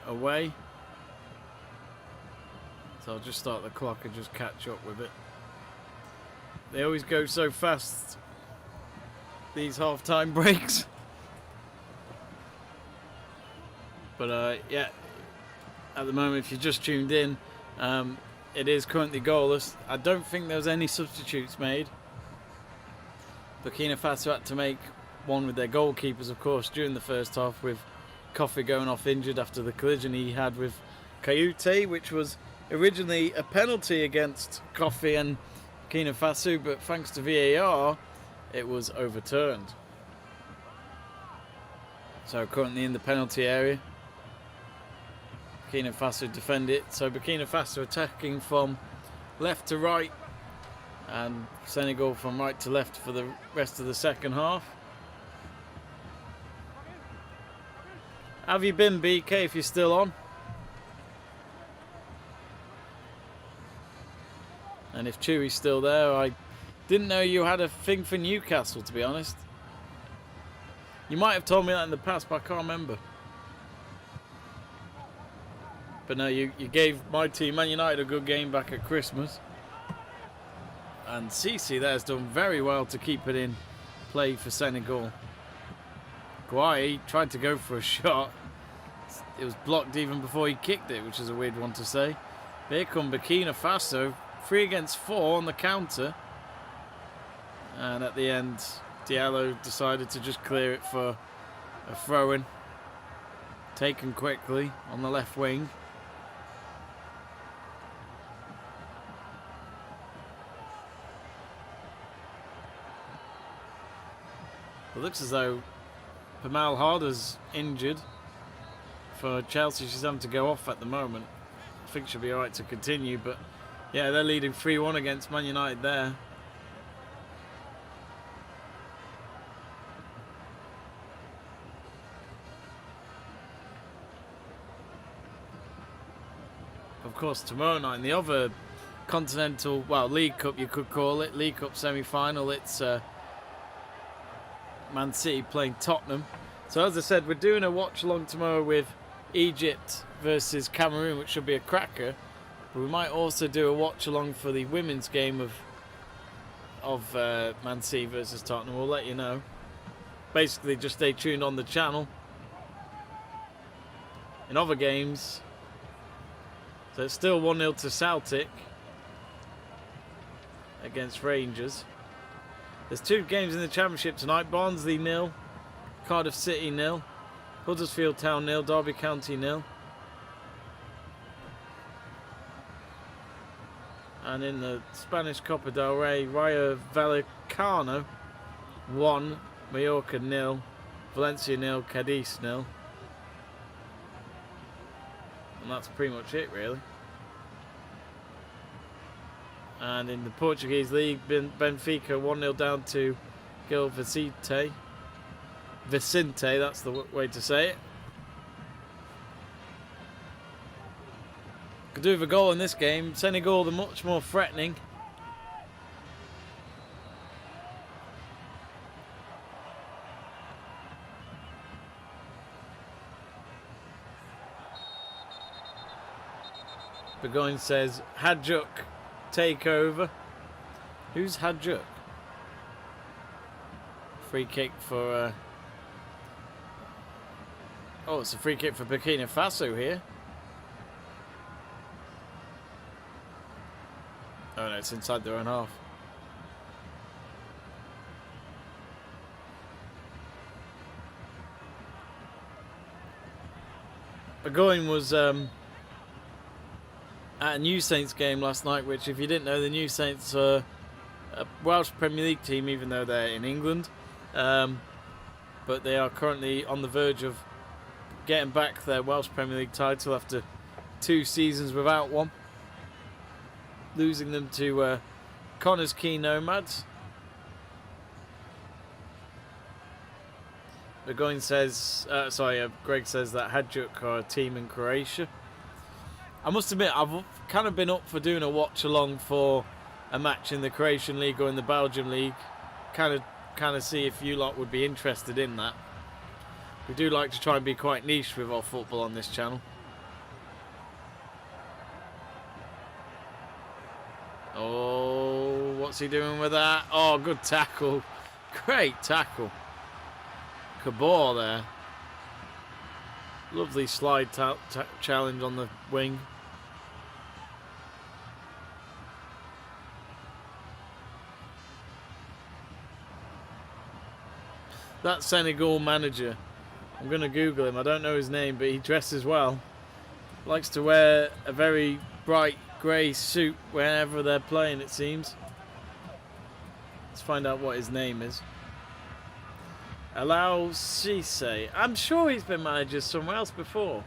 Speaker 1: away. So I'll just start the clock and just catch up with it. They always go so fast, these half-time breaks. But yeah, at the moment, if you just tuned in, it is currently goalless. I don't think there was any substitutes made. Burkina Faso had to make one with their goalkeepers, of course, during the first half, with Coffee going off injured after the collision he had with Kayute, which was originally a penalty against Coffee and Burkina Faso, but thanks to VAR, it was overturned. So currently in the penalty area. Burkina Faso defend it. So Burkina Faso attacking from left to right, and Senegal from right to left for the rest of the second half. How have you been, BK, if you're still on? And if Chewie's still there, I didn't know you had a thing for Newcastle, to be honest. You might have told me that in the past, but I can't remember. But no, you gave my team, Man United, a good game back at Christmas. And Cece there has done very well to keep it in play for Senegal. Guai tried to go for a shot. It was blocked even before he kicked it, which is a weird one to say. Here come Burkina Faso, 3 against 4 on the counter. And at the end, Diallo decided to just clear it for a throw-in. Taken quickly on the left wing. It looks as though Pamal Harder's injured for Chelsea. She's having to go off at the moment. I think she'll be alright to continue, but yeah, they're leading 3-1 against Man United there. Of course, tomorrow night in the other continental, well, League Cup you could call it, League Cup semi-final, it's Man City playing Tottenham. So as I said, we're doing a watch along tomorrow with Egypt versus Cameroon, which should be a cracker. But we might also do a watch along for the women's game of Man City versus Tottenham. We'll let you know. Basically, just stay tuned on the channel. In other games, so it's still 1-0 to Celtic against Rangers. There's 2 games in the Championship tonight. Barnsley 0, Cardiff City 0, Huddersfield Town 0, Derby County 0. And in the Spanish Copa del Rey, Rayo Vallecano 1, Mallorca 0, Valencia 0, Cadiz 0. And that's pretty much it, really. And in the Portuguese League, Benfica 1-0 down to Gil Vicente. Vicente, that's the way to say it. Could do with a goal in this game. Senegal, they're much more threatening. Burgoyne says, Hadjuk, take over. Who's Hadjuk? Free kick for... Oh, it's a free kick for Burkina Faso here. Oh no, it's inside their own half. Burgoyne was at a New Saints game last night, which, if you didn't know, the New Saints are a Welsh Premier League team, even though they're in England. But they are currently on the verge of getting back their Welsh Premier League title after 2 seasons without one. Losing them to Connors Key Nomads. Burgoyne says, Greg says that Hadjuk are a team in Croatia. I must admit, I've kind of been up for doing a watch along for a match in the Croatian League or in the Belgian League. Kind of see if you lot would be interested in that. We do like to try and be quite niche with our football on this channel. Oh, what's he doing with that? Oh, good tackle. Great tackle. Cabor there. Lovely slide challenge on the wing. That Senegal manager, I'm going to Google him. I don't know his name, but he dresses well. Likes to wear a very bright grey suit whenever they're playing, it seems. Let's find out what his name is. Allow Cisse. I'm sure he's been manager somewhere else before.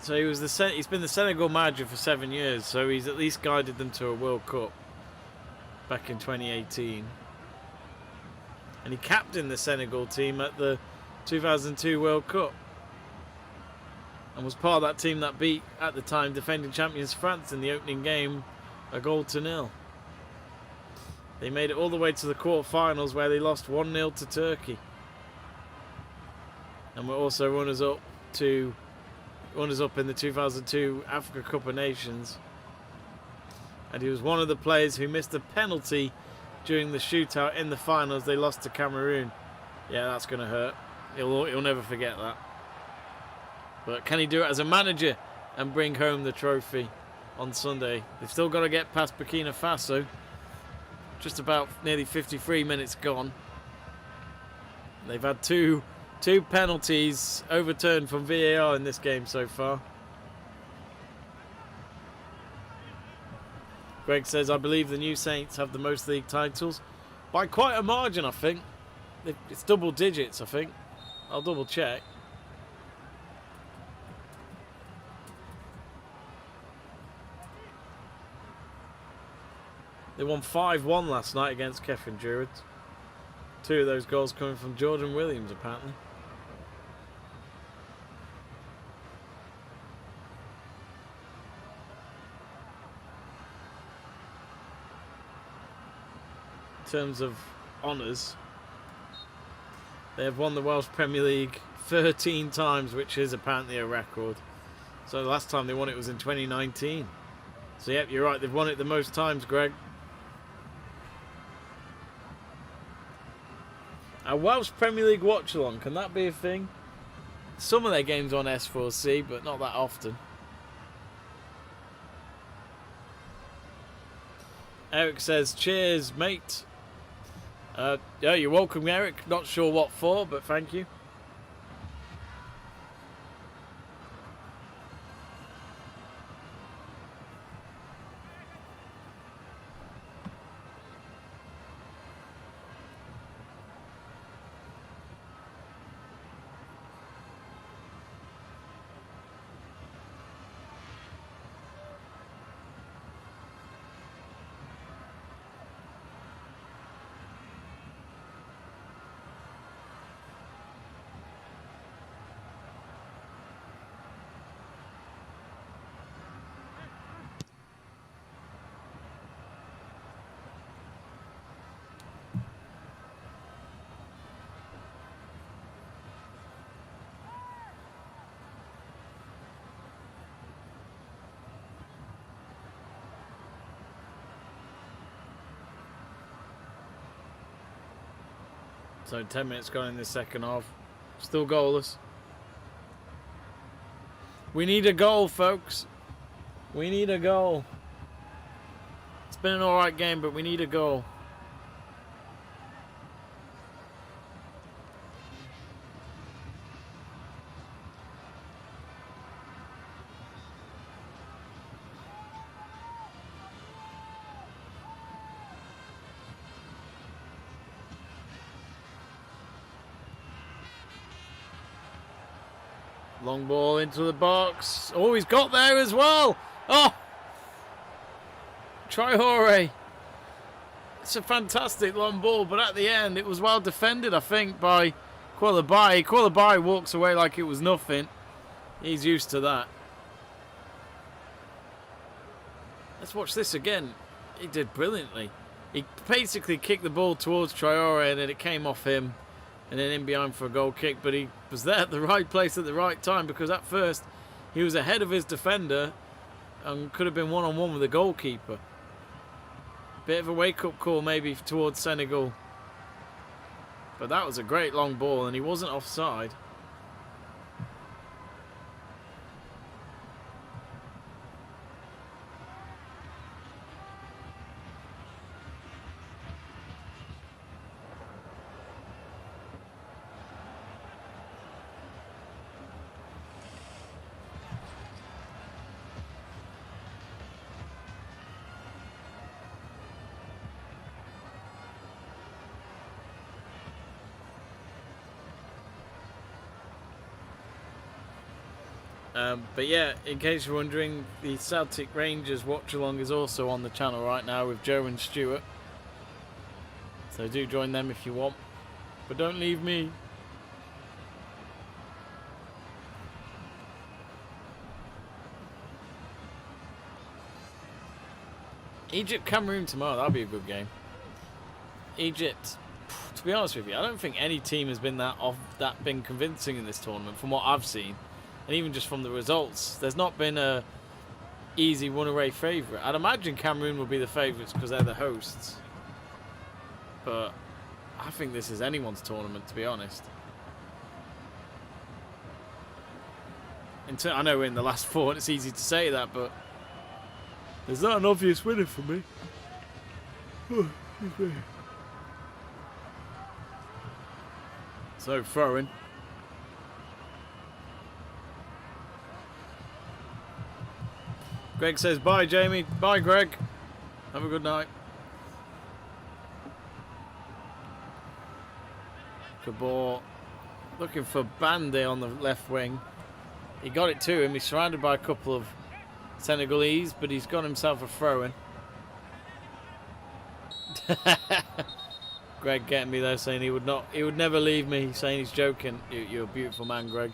Speaker 1: So he's been the Senegal manager for 7 years, so he's at least guided them to a World Cup back in 2018. And he captained the Senegal team at the 2002 World Cup. And was part of that team that beat, at the time, defending champions France in the opening game, 1-0. They made it all the way to the quarterfinals where they lost 1-0 to Turkey. And were also runners up in the 2002 Africa Cup of Nations. And he was one of the players who missed a penalty during the shootout in the finals. They lost to Cameroon. Yeah, that's going to hurt. He'll never forget that. But can he do it as a manager and bring home the trophy on Sunday? They've still got to get past Burkina Faso. Just about nearly 53 minutes gone. They've had two penalties overturned from VAR in this game so far. Greg says, I believe the new Saints have the most league titles. By quite a margin, I think. It's double digits, I think. I'll double check. They won 5-1 last night against Kefin Druid. 2 of those goals coming from Jordan Williams, apparently. In terms of honours, they have won the Welsh Premier League 13 times, which is apparently a record. So the last time they won it was in 2019. So yep, you're right, they've won it the most times, Greg. A Welsh Premier League watch-along, can that be a thing? Some of their games on S4C, but not that often. Eric says, cheers, mate. Yeah, you're welcome, Eric. Not sure what for, but thank you. So 10 minutes gone in the second half. Still goalless. We need a goal, folks. We need a goal. It's been an alright game, but we need a goal. Long ball into the box. Oh, he's got there as well. Oh! Traore. It's a fantastic long ball, but at the end, it was well defended, I think, by Koulibaly. Koulibaly walks away like it was nothing. He's used to that. Let's watch this again. He did brilliantly. He basically kicked the ball towards Traore and then it came off him and then in behind for a goal kick. But he was there at the right place at the right time because at first he was ahead of his defender and could have been one-on-one with the goalkeeper. Bit of a wake-up call maybe towards Senegal. But that was a great long ball and he wasn't offside. But yeah, in case you're wondering, the Celtic Rangers watch along is also on the channel right now with Joe and Stuart. So do join them if you want. But don't leave me. Egypt Cameroon tomorrow, that'll be a good game. Egypt, to be honest with you, I don't think any team has been been convincing in this tournament from what I've seen. And even just from the results, there's not been a easy one-away favourite. I'd imagine Cameroon will be the favourites because they're the hosts. But I think this is anyone's tournament, to be honest. I know we're in the last four and it's easy to say that, but there's not an obvious winner for me. So, throwing. Greg says, bye, Jamie. Bye, Greg. Have a good night. Kabor looking for Bande on the left wing. He got it to him. He's surrounded by a couple of Senegalese, but he's got himself a throw-in. Greg getting me there, saying he would never leave me, saying he's joking. You're a beautiful man, Greg.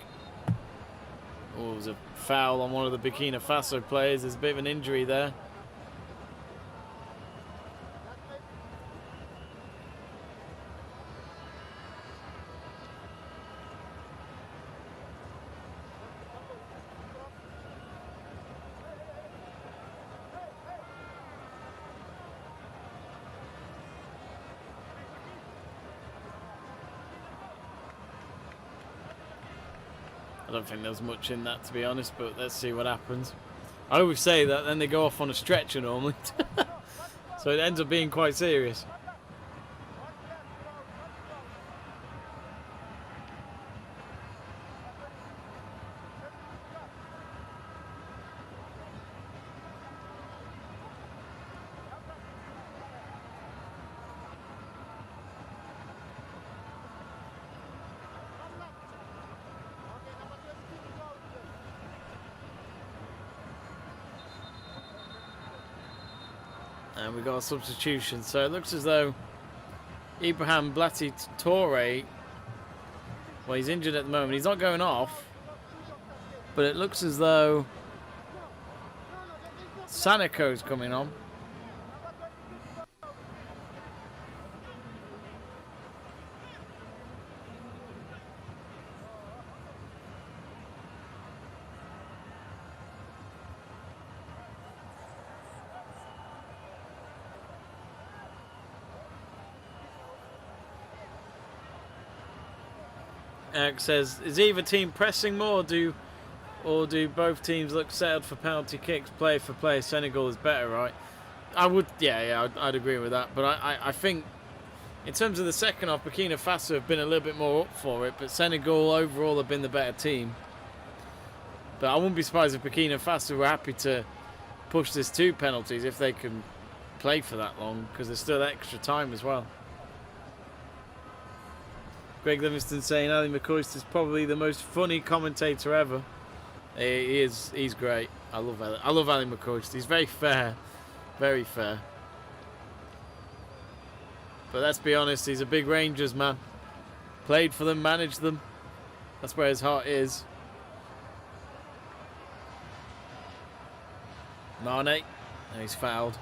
Speaker 1: Oh, it was a foul on one of the Burkina Faso players. There's a bit of an injury there. I don't think there was much in that, to be honest, but let's see what happens. I always say that, then they go off on a stretcher normally. So it ends up being quite serious. And we got a substitution, so it looks as though Ibrahim Blati Toure, well, he's injured at the moment. He's not going off, but it looks as though Sanako's coming on. Eric says, is either team pressing more or do both teams look settled for penalty kicks, player for player? Senegal is better, right? I would, I'd agree with that. But I think in terms of the second half, Burkina Faso have been a little bit more up for it, but Senegal overall have been the better team. But I wouldn't be surprised if Burkina Faso were happy to push this to penalties if they can play for that long, because there's still extra time as well. Greg Livingston saying Ali McCoist is probably the most funny commentator ever. He's great. I love Ali McCoist. He's very fair. Very fair. But let's be honest, he's a big Rangers man. Played for them, managed them. That's where his heart is. Mane. And he's fouled.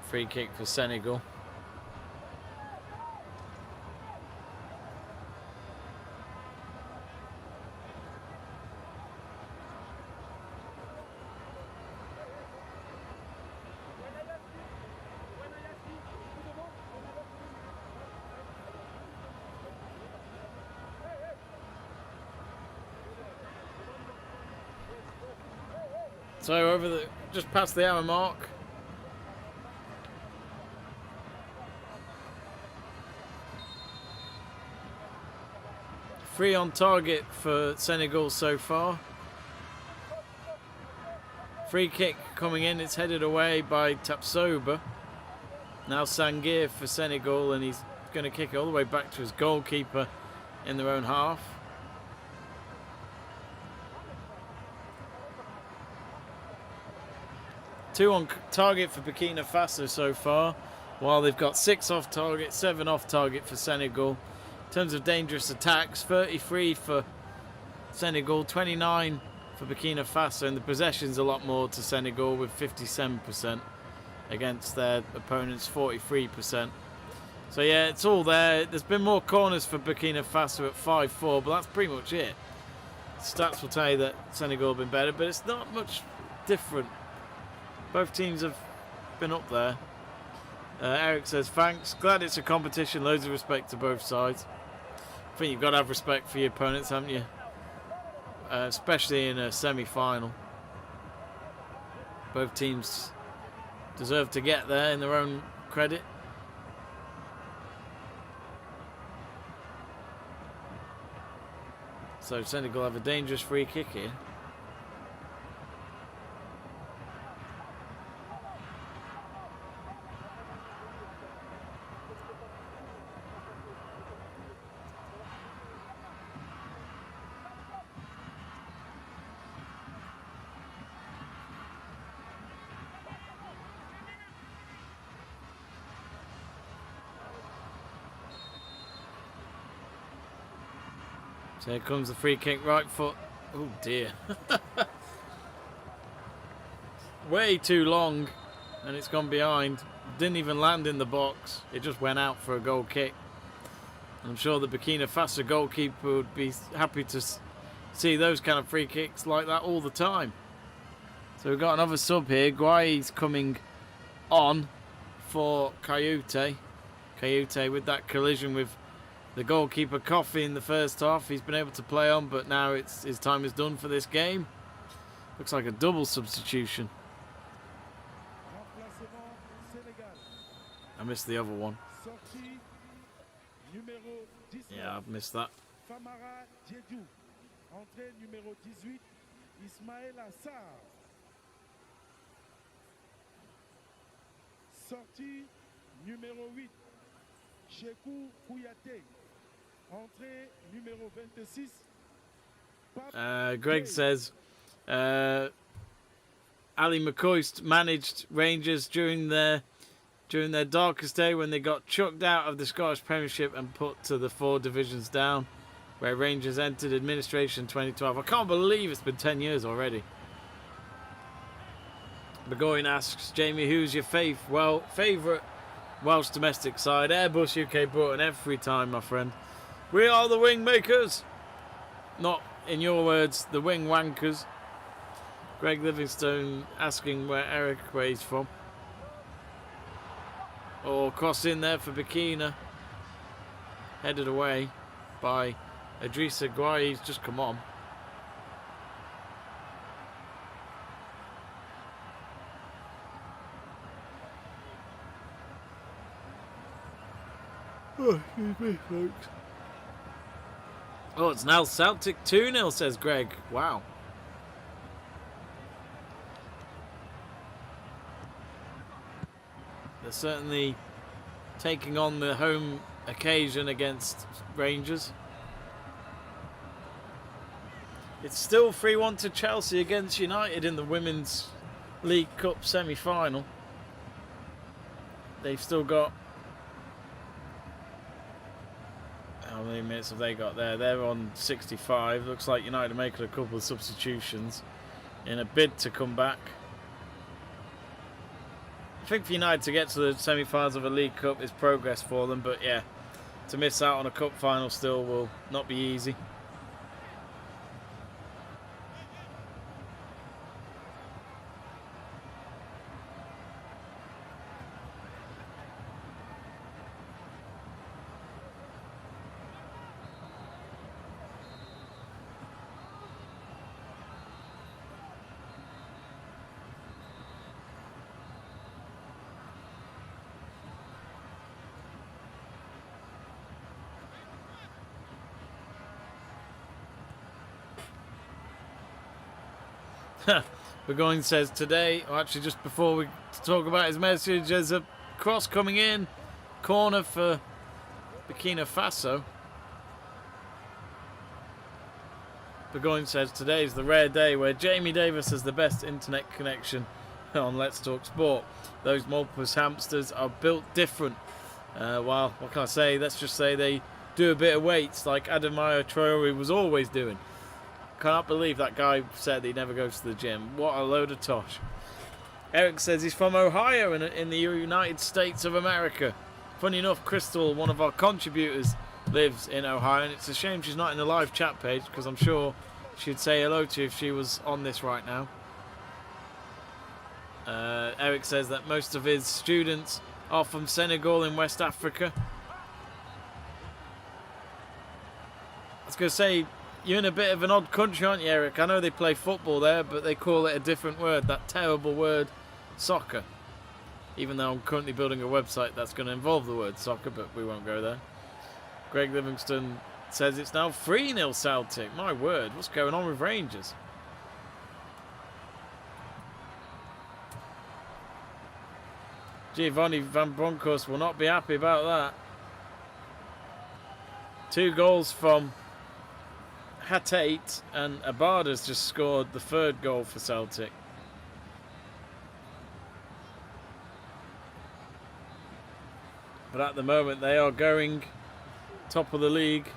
Speaker 1: Free kick for Senegal. So over the just past the hour mark. Three on target for Senegal so far. Free kick coming in, it's headed away by Tapsoba. Now Sangir for Senegal, and he's going to kick it all the way back to his goalkeeper in their own half. Two on target for Burkina Faso so far, while they've got 6 off target, 7 off target for Senegal. In terms of dangerous attacks, 33 for Senegal, 29 for Burkina Faso, and the possession's a lot more to Senegal with 57% against their opponents' 43%. So yeah, it's all there. There's been more corners for Burkina Faso at 5-4, but that's pretty much it. Stats will tell you that Senegal have been better, but it's not much different. Both teams have been up there. Eric says, thanks. Glad it's a competition. Loads of respect to both sides. I think you've got to have respect for your opponents, haven't you? Especially in a semi-final. Both teams deserve to get there in their own credit. So Senegal have a dangerous free kick here. So here comes the free kick, right foot. Oh dear. Way too long, and it's gone behind. Didn't even land in the box. It just went out for a goal kick. I'm sure the Burkina Faso goalkeeper would be happy to see those kind of free kicks like that all the time. So we've got another sub here. Guai's coming on for Coyote. Coyote with that collision with the goalkeeper Coffey in the first half. He's been able to play on, but now his time is done for this game. Looks like a double substitution. I missed the other one. Yeah, I've missed that.
Speaker 2: Sortie numéro 8, Chekou Kouyaté. Entrée numéro 26.
Speaker 1: Greg says Ali McCoist managed Rangers during their darkest day when they got chucked out of the Scottish Premiership and put to the 4 divisions down, where Rangers entered administration in 2012. I can't believe it's been 10 years already. Begoin asks, Jamie, who's your favourite Welsh domestic side? Airbus UK Broughton every time, my friend. We are the wing makers. Not, in your words, the wing wankers. Greg Livingstone asking where he's from. Or cross in there for Burkina. Headed away by Idrissa Gueye. He's just come on. Oh, excuse me, folks. Oh, it's now Celtic 2-0, says Greg. Wow. They're certainly taking on the home occasion against Rangers. It's still 3-1 to Chelsea against United in the Women's League Cup semi-final. They've still got... How many minutes have they got there? They're on 65. Looks like United are making a couple of substitutions in a bid to come back. think for United to get to the semi-finals of a League Cup is progress for them, but yeah, to miss out on a cup final still will not be easy. Burgoyne says today, or actually just before we talk about his message, there's a cross coming in, corner for Burkina Faso. Burgoyne says today is the rare day where Jamie Davies has the best internet connection on Let's Talk Sport. Those Malpas hamsters are built different. Well, what can I say? Let's just say they do a bit of weights like Adamaya Traore was always doing. Can't believe that guy said he never goes to the gym. What a load of tosh. Eric says he's from Ohio in the United States of America. Funny enough, Crystal, one of our contributors, lives in Ohio, and it's a shame she's not in the live chat page because I'm sure she'd say hello to you if she was on this right now. Eric says that most of his students are from Senegal in West Africa. I was going to say, you're in a bit of an odd country, aren't you, Eric? I know they play football there, but they call it a different word, that terrible word, soccer. Even though I'm currently building a website that's going to involve the word soccer, but we won't go there. Greg Livingston says it's now 3-0 Celtic. My word, what's going on with Rangers? Giovanni Van Bronckhorst will not be happy about that. 2 goals from Hatate, and Abada's just scored the 3rd goal for Celtic. But at the moment they are going top of the league.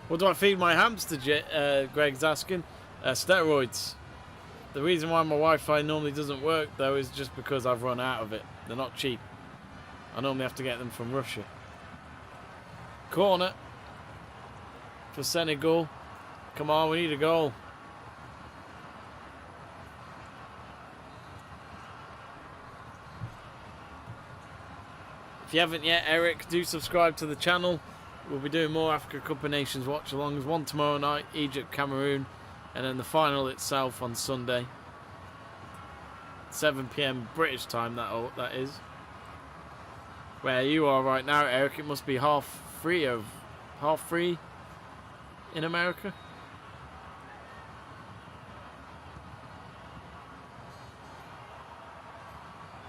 Speaker 1: What do I feed my hamster, Greg's asking? Steroids. The reason why my Wi-Fi normally doesn't work though is just because I've run out of it. They're not cheap. I normally have to get them from Russia. Corner for Senegal. Come on, we need a goal. If you haven't yet, Eric, do subscribe to the channel. We'll be doing more Africa Cup of Nations watch-alongs. One tomorrow night, Egypt, Cameroon, and then the final itself on Sunday. 7 PM British time, that is. Where you are right now, Eric, it must be half three in America.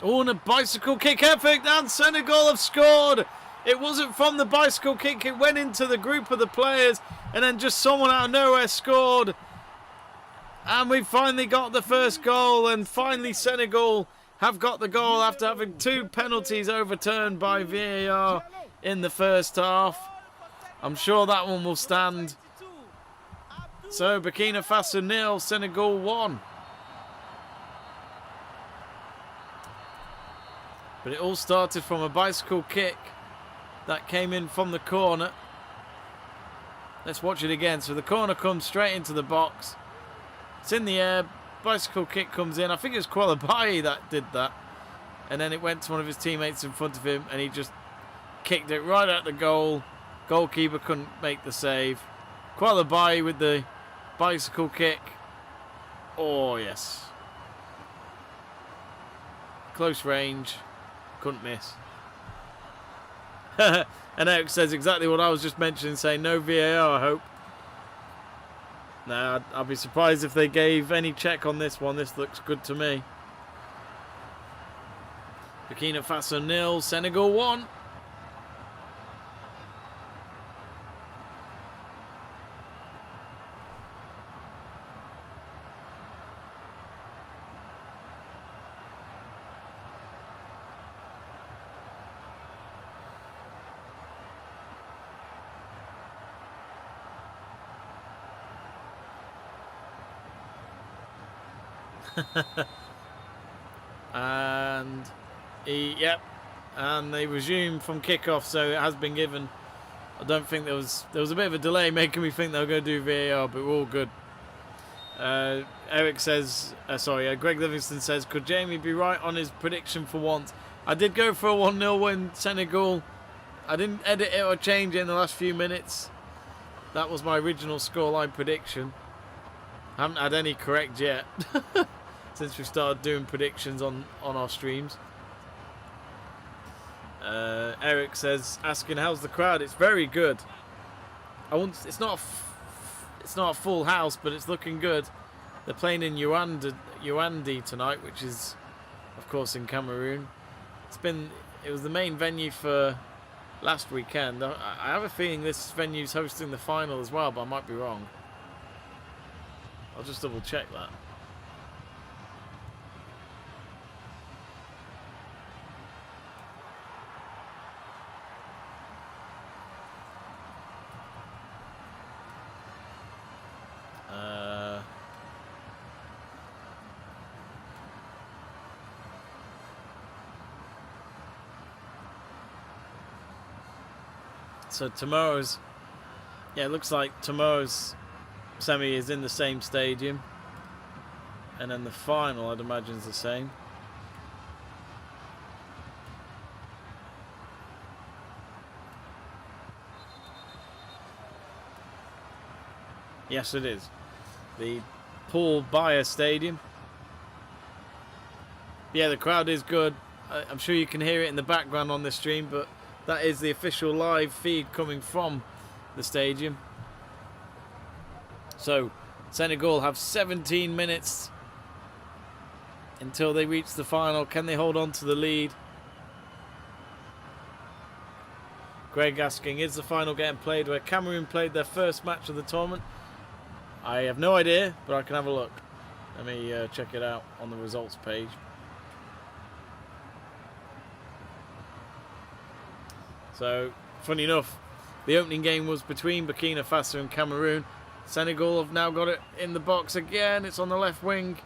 Speaker 1: Oh, and a bicycle kick effort, and Senegal have scored. It wasn't from the bicycle kick, it went into the group of the players, and then just someone out of nowhere scored. And we finally got the first goal, and finally Senegal have got the goal after having 2 penalties overturned by VAR in the first half. I'm sure that one will stand. So Burkina Faso 0, Senegal 1. But it all started from a bicycle kick that came in from the corner. Let's watch it again. So the corner comes straight into the box. It's in the air. Bicycle kick comes in. I think it was Koulibaly that did that. And then it went to one of his teammates in front of him and he just kicked it right at the goal. Goalkeeper couldn't make the save. Koulibaly with the bicycle kick. Oh, yes. Close range. Couldn't miss. And Eric says exactly what I was just mentioning, saying no VAR, I hope. Nah, I'll be surprised if they gave any check on this one. This looks good to me. Burkina Faso 0, Senegal 1. And and they resume from kickoff, so it has been given. I don't think there was a bit of a delay making me think they were going to do VAR, but we're all good. Eric says, Greg Livingston says, could Jamie be right on his prediction for once? I did go for a 1-0 win, Senegal. I didn't edit it or change it in the last few minutes. That was my original scoreline prediction. I haven't had any correct yet since we started doing predictions on our streams. Eric says, asking how's the crowd? It's very good. It's not a full house, but it's looking good. They're playing in Yaoundé tonight, which is, of course, in Cameroon. It was the main venue for last weekend. I have a feeling this venue's hosting the final as well, but I might be wrong. I'll just double check that. So tomorrow's, it looks like tomorrow's semi is in the same stadium, and then the final, I'd imagine, is the same. Yes, it is. The Paul Bayer Stadium. Yeah, the crowd is good. I'm sure you can hear it in the background on this stream, but that is the official live feed coming from the stadium. So, Senegal have 17 minutes until they reach the final. Can they hold on to the lead? Greg asking, is the final getting played where Cameroon played their first match of the tournament? I have no idea, but I can have a look. Let me check it out on the results page. So, funny enough, the opening game was between Burkina Faso and Cameroon. Senegal have now got it in the box again. It's on the left wing.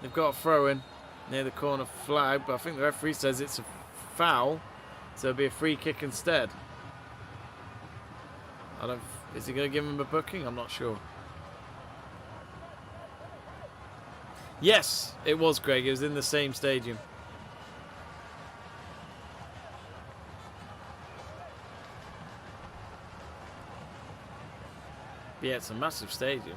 Speaker 1: They've got a throw in near the corner flag, but I think the referee says it's a foul, so it'll be a free kick instead. Is he going to give him a booking? I'm not sure. Yes, it was, Greg. It was in the same stadium. Yeah, it's a massive stadium.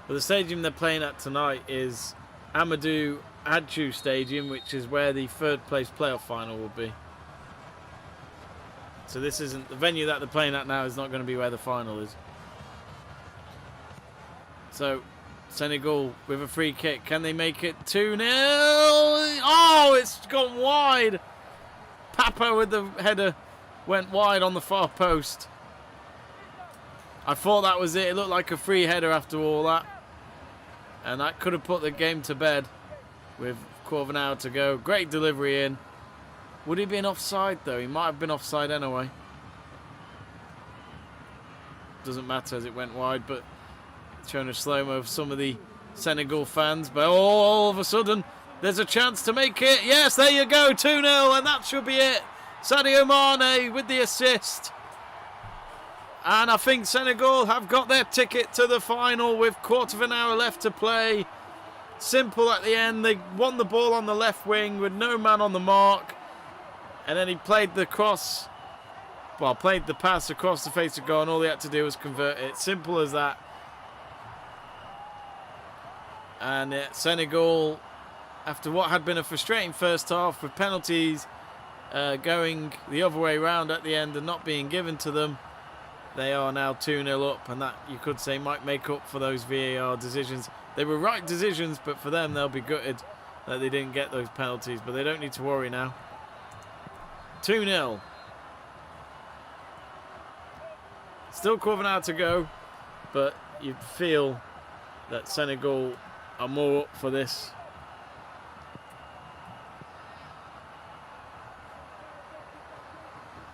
Speaker 1: Well, the stadium they're playing at tonight is Amadou Adjou Stadium, which is where the third place playoff final will be. So this isn't the venue that they're playing at now, is not going to be where the final is. So, Senegal with a free kick. Can they make it 2-0? Oh, it's gone wide. Papa with the header went wide on the far post. I thought that was it. It looked like a free header after all that. And that could have put the game to bed with a quarter of an hour to go. Great delivery in. Would he have been offside though? He might have been offside anyway. Doesn't matter as it went wide, but showing a slow-mo of some of the Senegal fans. But all of a sudden, there's a chance to make it. Yes, there you go, 2-0, and that should be it. Sadio Mane with the assist. And I think Senegal have got their ticket to the final with quarter of an hour left to play. Simple at the end. They won the ball on the left wing with no man on the mark. And then he played the cross. Well, played the pass across the face of goal, and all he had to do was convert it. Simple as that. And Senegal, after what had been a frustrating first half with penalties going the other way round at the end and not being given to them, they are now 2-0 up, and that, you could say, might make up for those VAR decisions. They were right decisions, but for them, they'll be gutted that they didn't get those penalties, but they don't need to worry now. 2-0. Still a quarter of an hour to go, but you'd feel that Senegal are more up for this.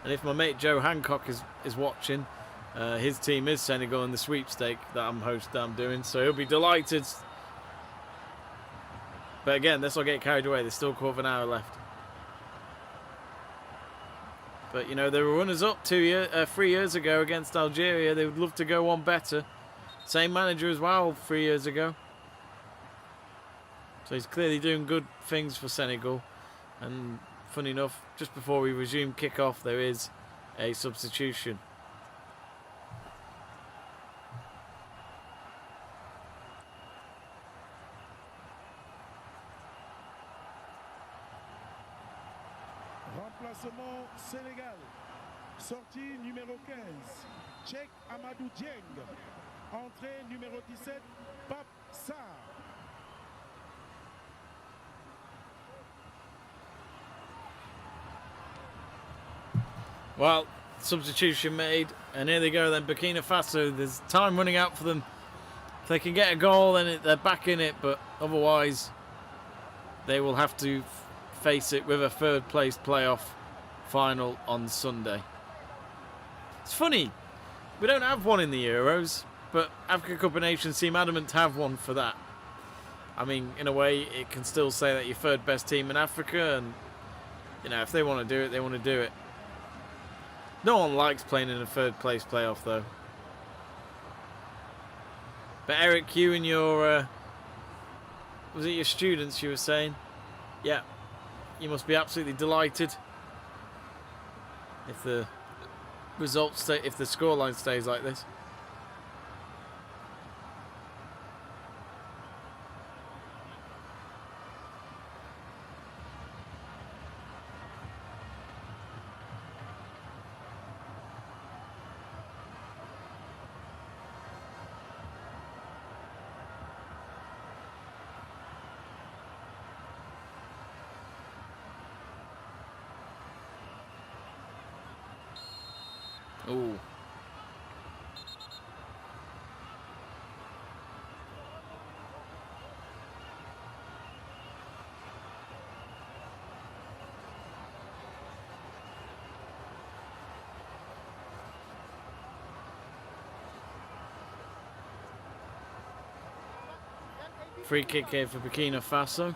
Speaker 1: And if my mate Joe Hancock is watching, his team is Senegal in the sweepstake that I'm doing, so he'll be delighted. But again, let's not get carried away. There's still a quarter of an hour left. But you know, they were runners-up 3 years ago against Algeria. They would love to go one better. Same manager as well 3 years ago. So he's clearly doing good things for Senegal. And funny enough, just before we resume kick-off, there is a substitution.
Speaker 2: Remplacement Sénégal. Sortie numéro 15. Cheikh Amadou Dieng. Entrée numéro 17. Pape Sarr.
Speaker 1: Well, substitution made, and here they go then, Burkina Faso. There's time running out for them. If they can get a goal, then they're back in it, but otherwise they will have to face it with a third place playoff final on Sunday. It's funny, we don't have one in the Euros, but Africa Cup of Nations seem adamant to have one for that. I mean, in a way, it can still say that you're third best team in Africa, and you know, if they want to do it, they want to do it. No one likes playing in a third place playoff though. But Eric, you and your was it your students you were saying? Yeah, you must be absolutely delighted if the results stay, if the scoreline stays like this. Ooh. Free kick here for Burkina Faso.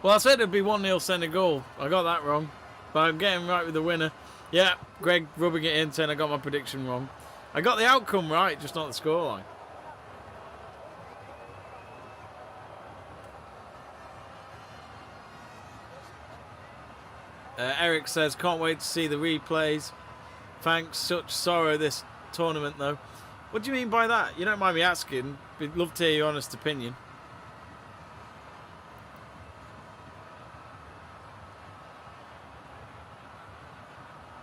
Speaker 1: Well, I said it'd be 1-0 Senegal. I got that wrong. But I'm getting right with the winner. Yeah, Greg rubbing it in, saying I got my prediction wrong. I got the outcome right, just not the scoreline. Eric says, can't wait to see the replays. Thanks, such sorrow this tournament, though. What do you mean by that? You don't mind me asking. We'd love to hear your honest opinion.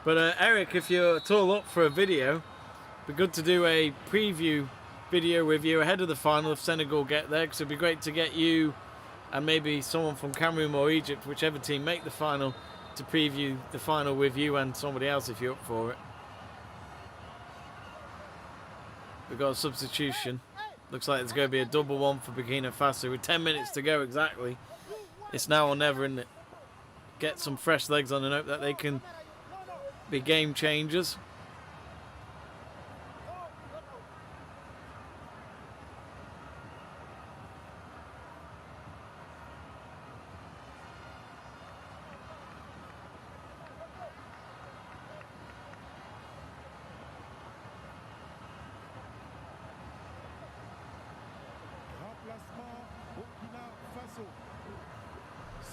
Speaker 1: But Eric, if you're at all up for a video, it'd be good to do a preview video with you ahead of the final if Senegal get there, because it'd be great to get you and maybe someone from Cameroon or Egypt, whichever team make the final, to preview the final with you and somebody else if you're up for it. We've got a substitution. Looks like there's going to be a double one for Burkina Faso with 10 minutes to go exactly. It's now or never, isn't it? Get some fresh legs on and hope that they can be game changers.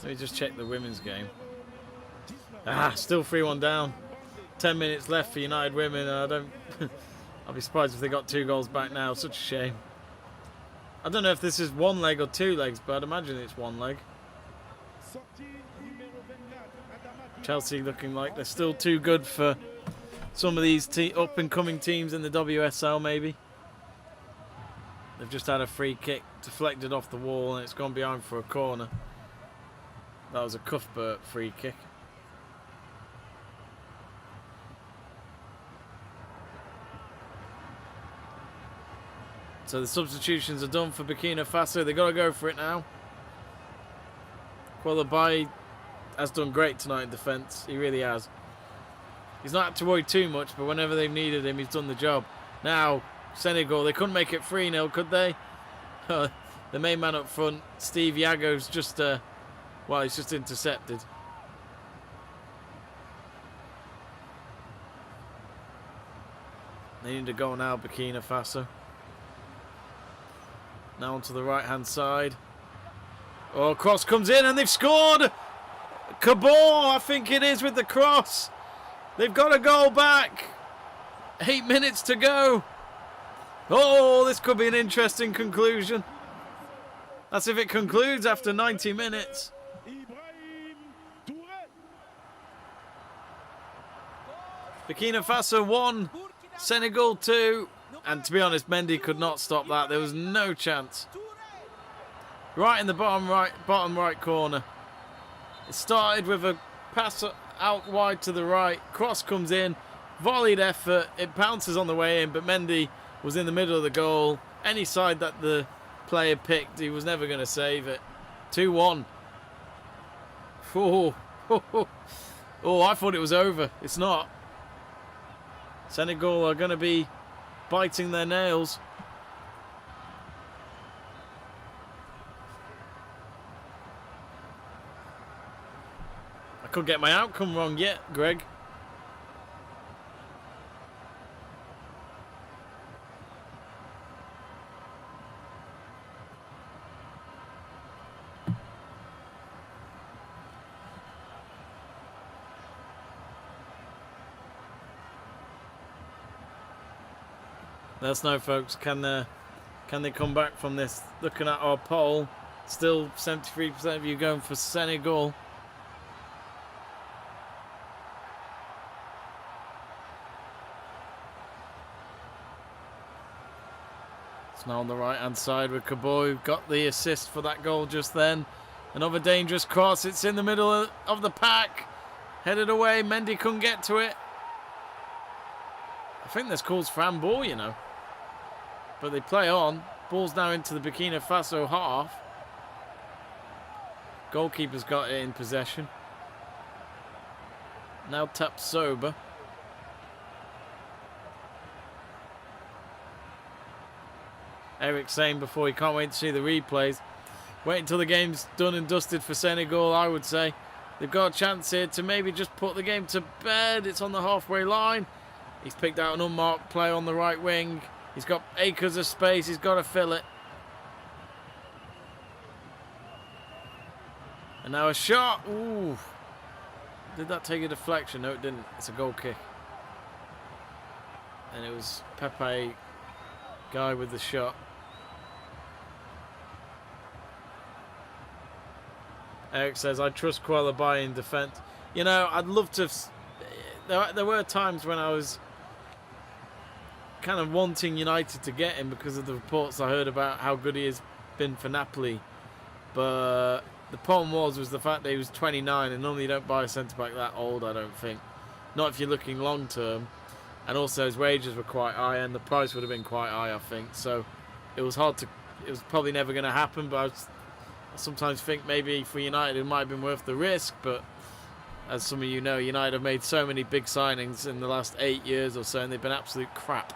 Speaker 1: Let me just check the women's game. Still 3-1 down. 10 minutes left for United Women. I'll be surprised if they got 2 goals back now. Such a shame. I don't know if this is 1 leg or 2 legs, but I'd imagine it's 1 leg. Chelsea looking like they're still too good for some of these up-and-coming teams in the WSL, maybe. They've just had a free kick deflected off the wall and it's gone behind for a corner. That was a Cuthbert free kick. So the substitutions are done for Burkina Faso. They've got to go for it now. Koulibaly has done great tonight in defence. He really has. He's not had to worry too much, but whenever they've needed him, he's done the job. Now, Senegal, they couldn't make it 3-0, could they? The main man up front, Steve Yago's just, well, he's just intercepted. They need to go now, Burkina Faso. Now onto the right-hand side. Oh, cross comes in and they've scored! Cabot, I think it is, with the cross. They've got a goal back. 8 minutes to go. Oh, this could be an interesting conclusion. That's if it concludes after 90 minutes. Burkina Faso 1, Senegal 2. And to be honest, Mendy could not stop that. There was no chance. Right in the bottom right corner. It started with a pass out wide to the right. Cross comes in. Volleyed effort. It bounces on the way in, but Mendy was in the middle of the goal. Any side that the player picked, he was never going to save it. 2-1. Oh, I thought it was over. It's not. Senegal are going to be biting their nails. I could get my outcome wrong yet, Greg. Let us know, folks. Can they come back from this? Looking at our poll, still 73% of you going for Senegal. It's now on the right-hand side with Cabot, who got the assist for that goal just then. Another dangerous cross. It's in the middle of the pack. Headed away. Mendy couldn't get to it. I think this calls for handball, you know. But they play on. Ball's now into the Burkina Faso half. Goalkeeper's got it in possession. Now tapped sober. Eric saying before he can't wait to see the replays. Wait until the game's done and dusted for Senegal, I would say. They've got a chance here to maybe just put the game to bed. It's on the halfway line. He's picked out an unmarked play on the right wing. He's got acres of space. He's got to fill it. And now a shot. Ooh. Did that take a deflection? No, it didn't. It's a goal kick. And it was Pepe guy with the shot. Eric says, I trust Koulibaly in defence. You know, I'd love to... There were times when I was kind of wanting United to get him because of the reports I heard about how good he has been for Napoli. But the problem was the fact that he was 29, and normally you don't buy a centre-back that old, I don't think. Not if you're looking long-term. And also his wages were quite high, and the price would have been quite high, I think. So it was hard to... It was probably never going to happen, but I sometimes think maybe for United it might have been worth the risk, but as some of you know, United have made so many big signings in the last 8 years or so, and they've been absolute crap.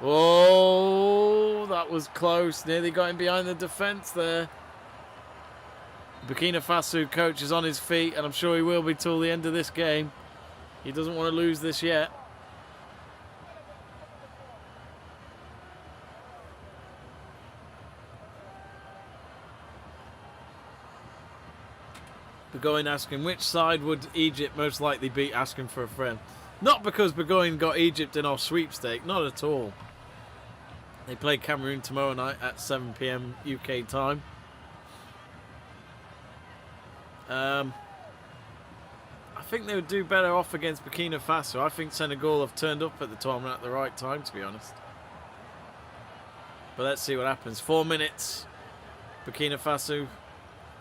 Speaker 1: Oh, that was close. Nearly got him behind the defence there. Burkina Faso coach is on his feet, and I'm sure he will be till the end of this game. He doesn't want to lose this yet. Burgoyne asking which side would Egypt most likely beat, asking for a friend. Not because Burgoyne got Egypt in our sweepstake, not at all. They play Cameroon tomorrow night at 7 PM UK time. I think they would do better off against Burkina Faso. I think Senegal have turned up at the tournament at the right time, to be honest. But let's see what happens. 4 minutes. Burkina Faso,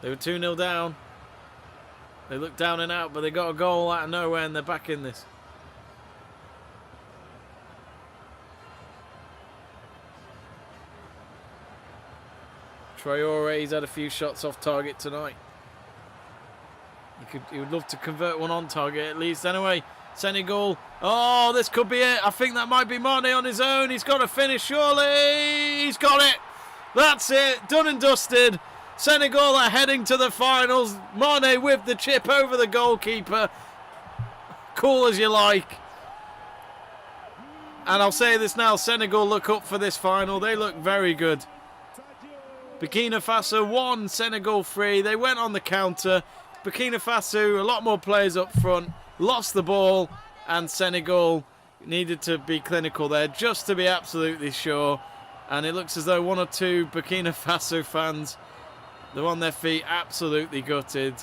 Speaker 1: they were 2-0 down. They looked down and out, but they got a goal out of nowhere and they're back in this. Traore, he's had a few shots off target tonight. He would love to convert one on target at least. Anyway, Senegal. Oh, this could be it. I think that might be Mane on his own. He's got to finish, surely. He's got it. That's it. Done and dusted. Senegal are heading to the finals. Mane with the chip over the goalkeeper. Cool as you like. And I'll say this now, Senegal look up for this final. They look very good. Burkina Faso 1, Senegal 3. They went on the counter. Burkina Faso, a lot more players up front, lost the ball, and Senegal needed to be clinical there just to be absolutely sure. And it looks as though one or two Burkina Faso fans, they're on their feet, absolutely gutted.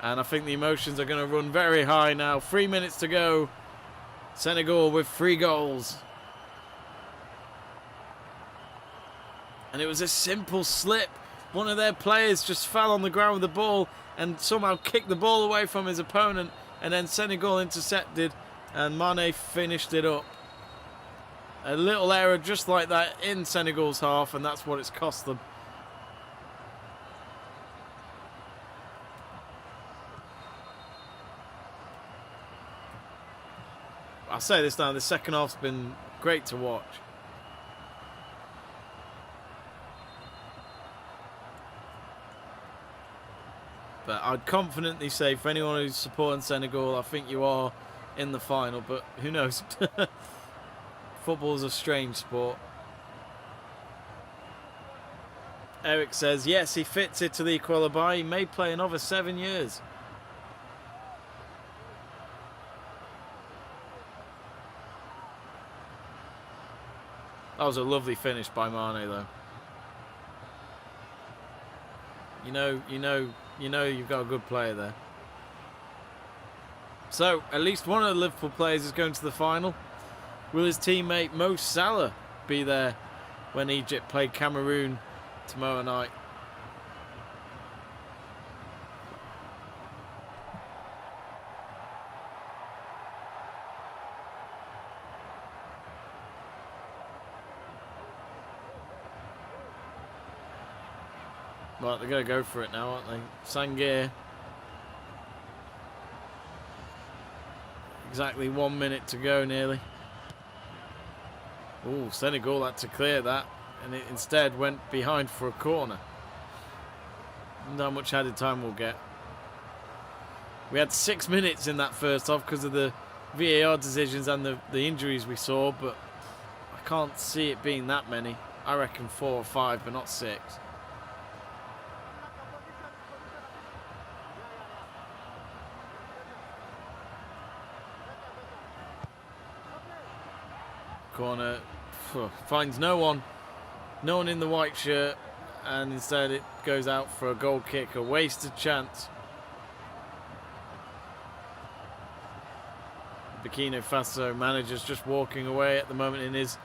Speaker 1: And I think the emotions are going to run very high now. 3 minutes to go. Senegal with 3 goals. And it was a simple slip. One of their players just fell on the ground with the ball and somehow kicked the ball away from his opponent. And then Senegal intercepted and Mane finished it up. A little error just like that in Senegal's half, and that's what it's cost them. I'll say this now, the second half's been great to watch. But I'd confidently say for anyone who's supporting Senegal, I think you are in the final, but who knows? Football's a strange sport. Eric says, yes, he fits it to the Equalibai. He may play another 7 years. That was a lovely finish by Mane, though. You know you've got a good player there. So, at least one of the Liverpool players is going to the final. Will his teammate Mo Salah be there when Egypt play Cameroon tomorrow night? Right, they're going to go for it now, aren't they? Sangir. Exactly 1 minute to go, nearly. Oh, Senegal had to clear that, and it instead went behind for a corner. I wonder how much added time we'll get. We had 6 minutes in that first half because of the VAR decisions and the injuries we saw, but I can't see it being that many. I reckon 4 or 5, but not 6. Corner finds no one in the white shirt, and instead it goes out for a goal kick, a wasted chance. Burkina Faso manager's just walking away at the moment in his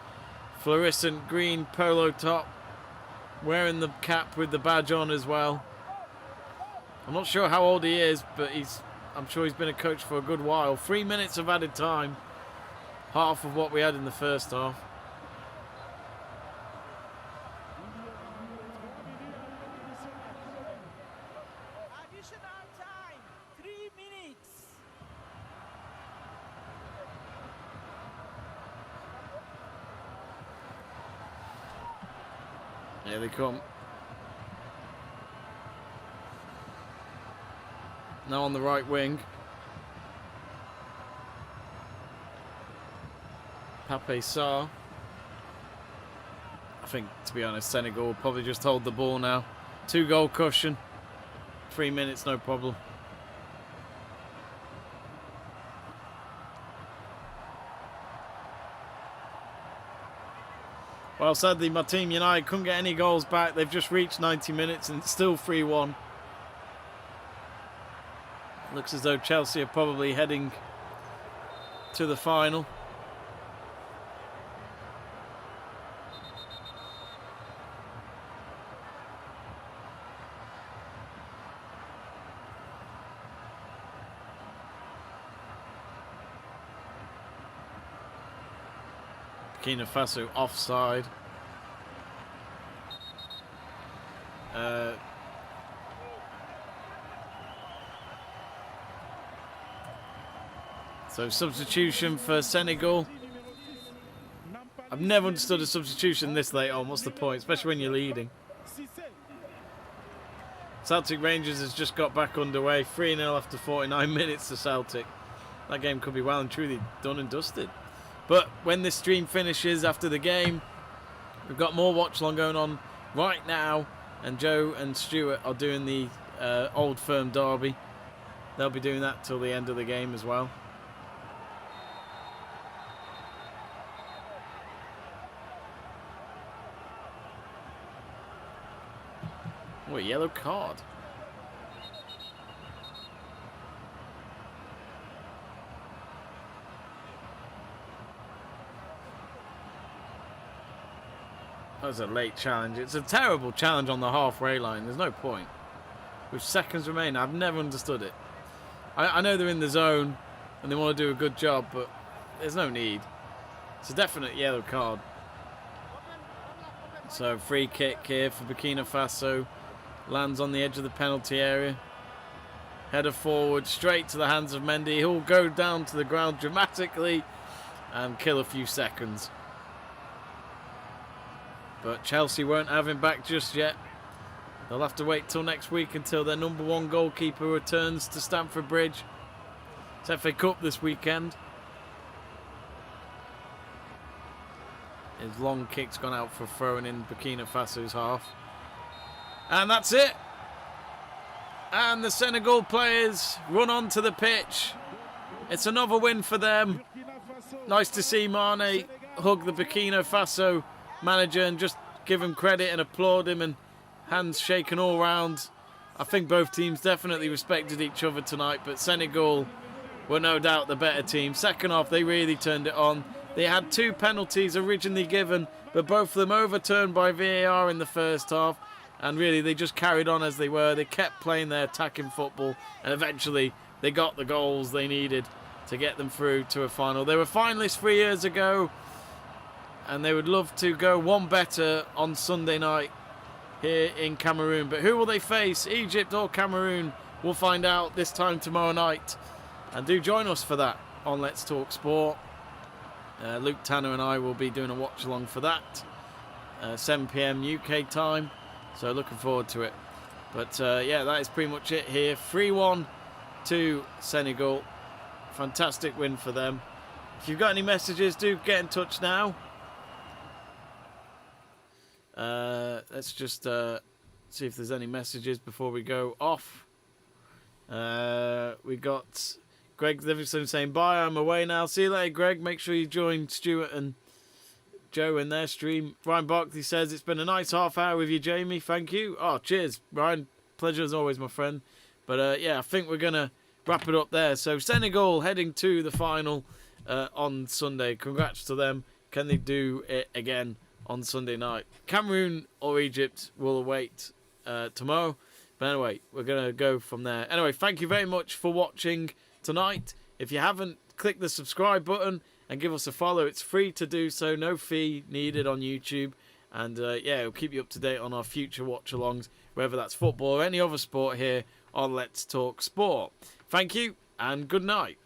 Speaker 1: fluorescent green polo top, wearing the cap with the badge on as well. I'm not sure how old he is, but I'm sure he's been a coach for a good while. 3 minutes of added time. Half of what we had in the first half.
Speaker 3: Additional time, 3 minutes.
Speaker 1: Here they come. Now on the right wing. Pape Sarr. I think, to be honest, Senegal will probably just hold the ball now. 2 goal cushion. 3 minutes, no problem. Well, sadly, my team United couldn't get any goals back. They've just reached 90 minutes and it's still 3-1. Looks as though Chelsea are probably heading to the final. Burkina Faso offside. So substitution for Senegal. I've never understood a substitution this late on. What's the point? Especially when you're leading. Celtic Rangers has just got back underway. 3-0 after 49 minutes to Celtic. That game could be well and truly done and dusted. But when this stream finishes after the game, we've got more watch along going on right now. And Joe and Stuart are doing the Old Firm derby. They'll be doing that till the end of the game as well. Oh, a yellow card. That was a late challenge. It's a terrible challenge on the halfway line. There's no point. With seconds remaining, I've never understood it. I know they're in the zone and they want to do a good job, but there's no need. It's a definite yellow card. So free kick here for Burkina Faso. Lands on the edge of the penalty area. Header forward, straight to the hands of Mendy. He'll go down to the ground dramatically and kill a few seconds. But Chelsea won't have him back just yet. They'll have to wait till next week until their #1 goalkeeper returns to Stamford Bridge. It's FA Cup this weekend. His long kick's gone out for throwing in Burkina Faso's half. And that's it. And the Senegal players run onto the pitch. It's another win for them. Nice to see Mane hug the Burkina Faso manager and just give him credit and applaud him, and hands shaken all round. I think both teams definitely respected each other tonight, but Senegal were no doubt the better team. Second half, they really turned it on. They had 2 penalties originally given, but both of them overturned by VAR in the first half. And really, they just carried on as they were. They kept playing their attacking football. And eventually, they got the goals they needed to get them through to a final. They were finalists 3 years ago. And they would love to go one better on Sunday night here in Cameroon. But who will they face? Egypt or Cameroon? We'll find out this time tomorrow night. And do join us for that on Let's Talk Sport. Luke Tanner and I will be doing a watch along for that. 7 PM UK time. So looking forward to it. But yeah, that is pretty much it here. 3-1 to Senegal. Fantastic win for them. If you've got any messages, do get in touch now. Let's just see if there's any messages before we go off. We got Greg Livingston saying, bye, I'm away now. See you later, Greg. Make sure you join Stuart and Joe in their stream. Ryan Barkley says, it's been a nice half hour with you, Jamie. Thank you. Oh, cheers, Ryan. Pleasure as always, my friend. But yeah, I think we're going to wrap it up there. So Senegal heading to the final on Sunday. Congrats to them. Can they do it again on Sunday night? Cameroon or Egypt will await tomorrow. But anyway, we're going to go from there. Anyway, thank you very much for watching tonight. If you haven't, click the subscribe button and give us a follow. It's free to do so, no fee needed on YouTube. And yeah, we'll keep you up to date on our future watch-alongs, whether that's football or any other sport here on Let's Talk Sport. Thank you and good night.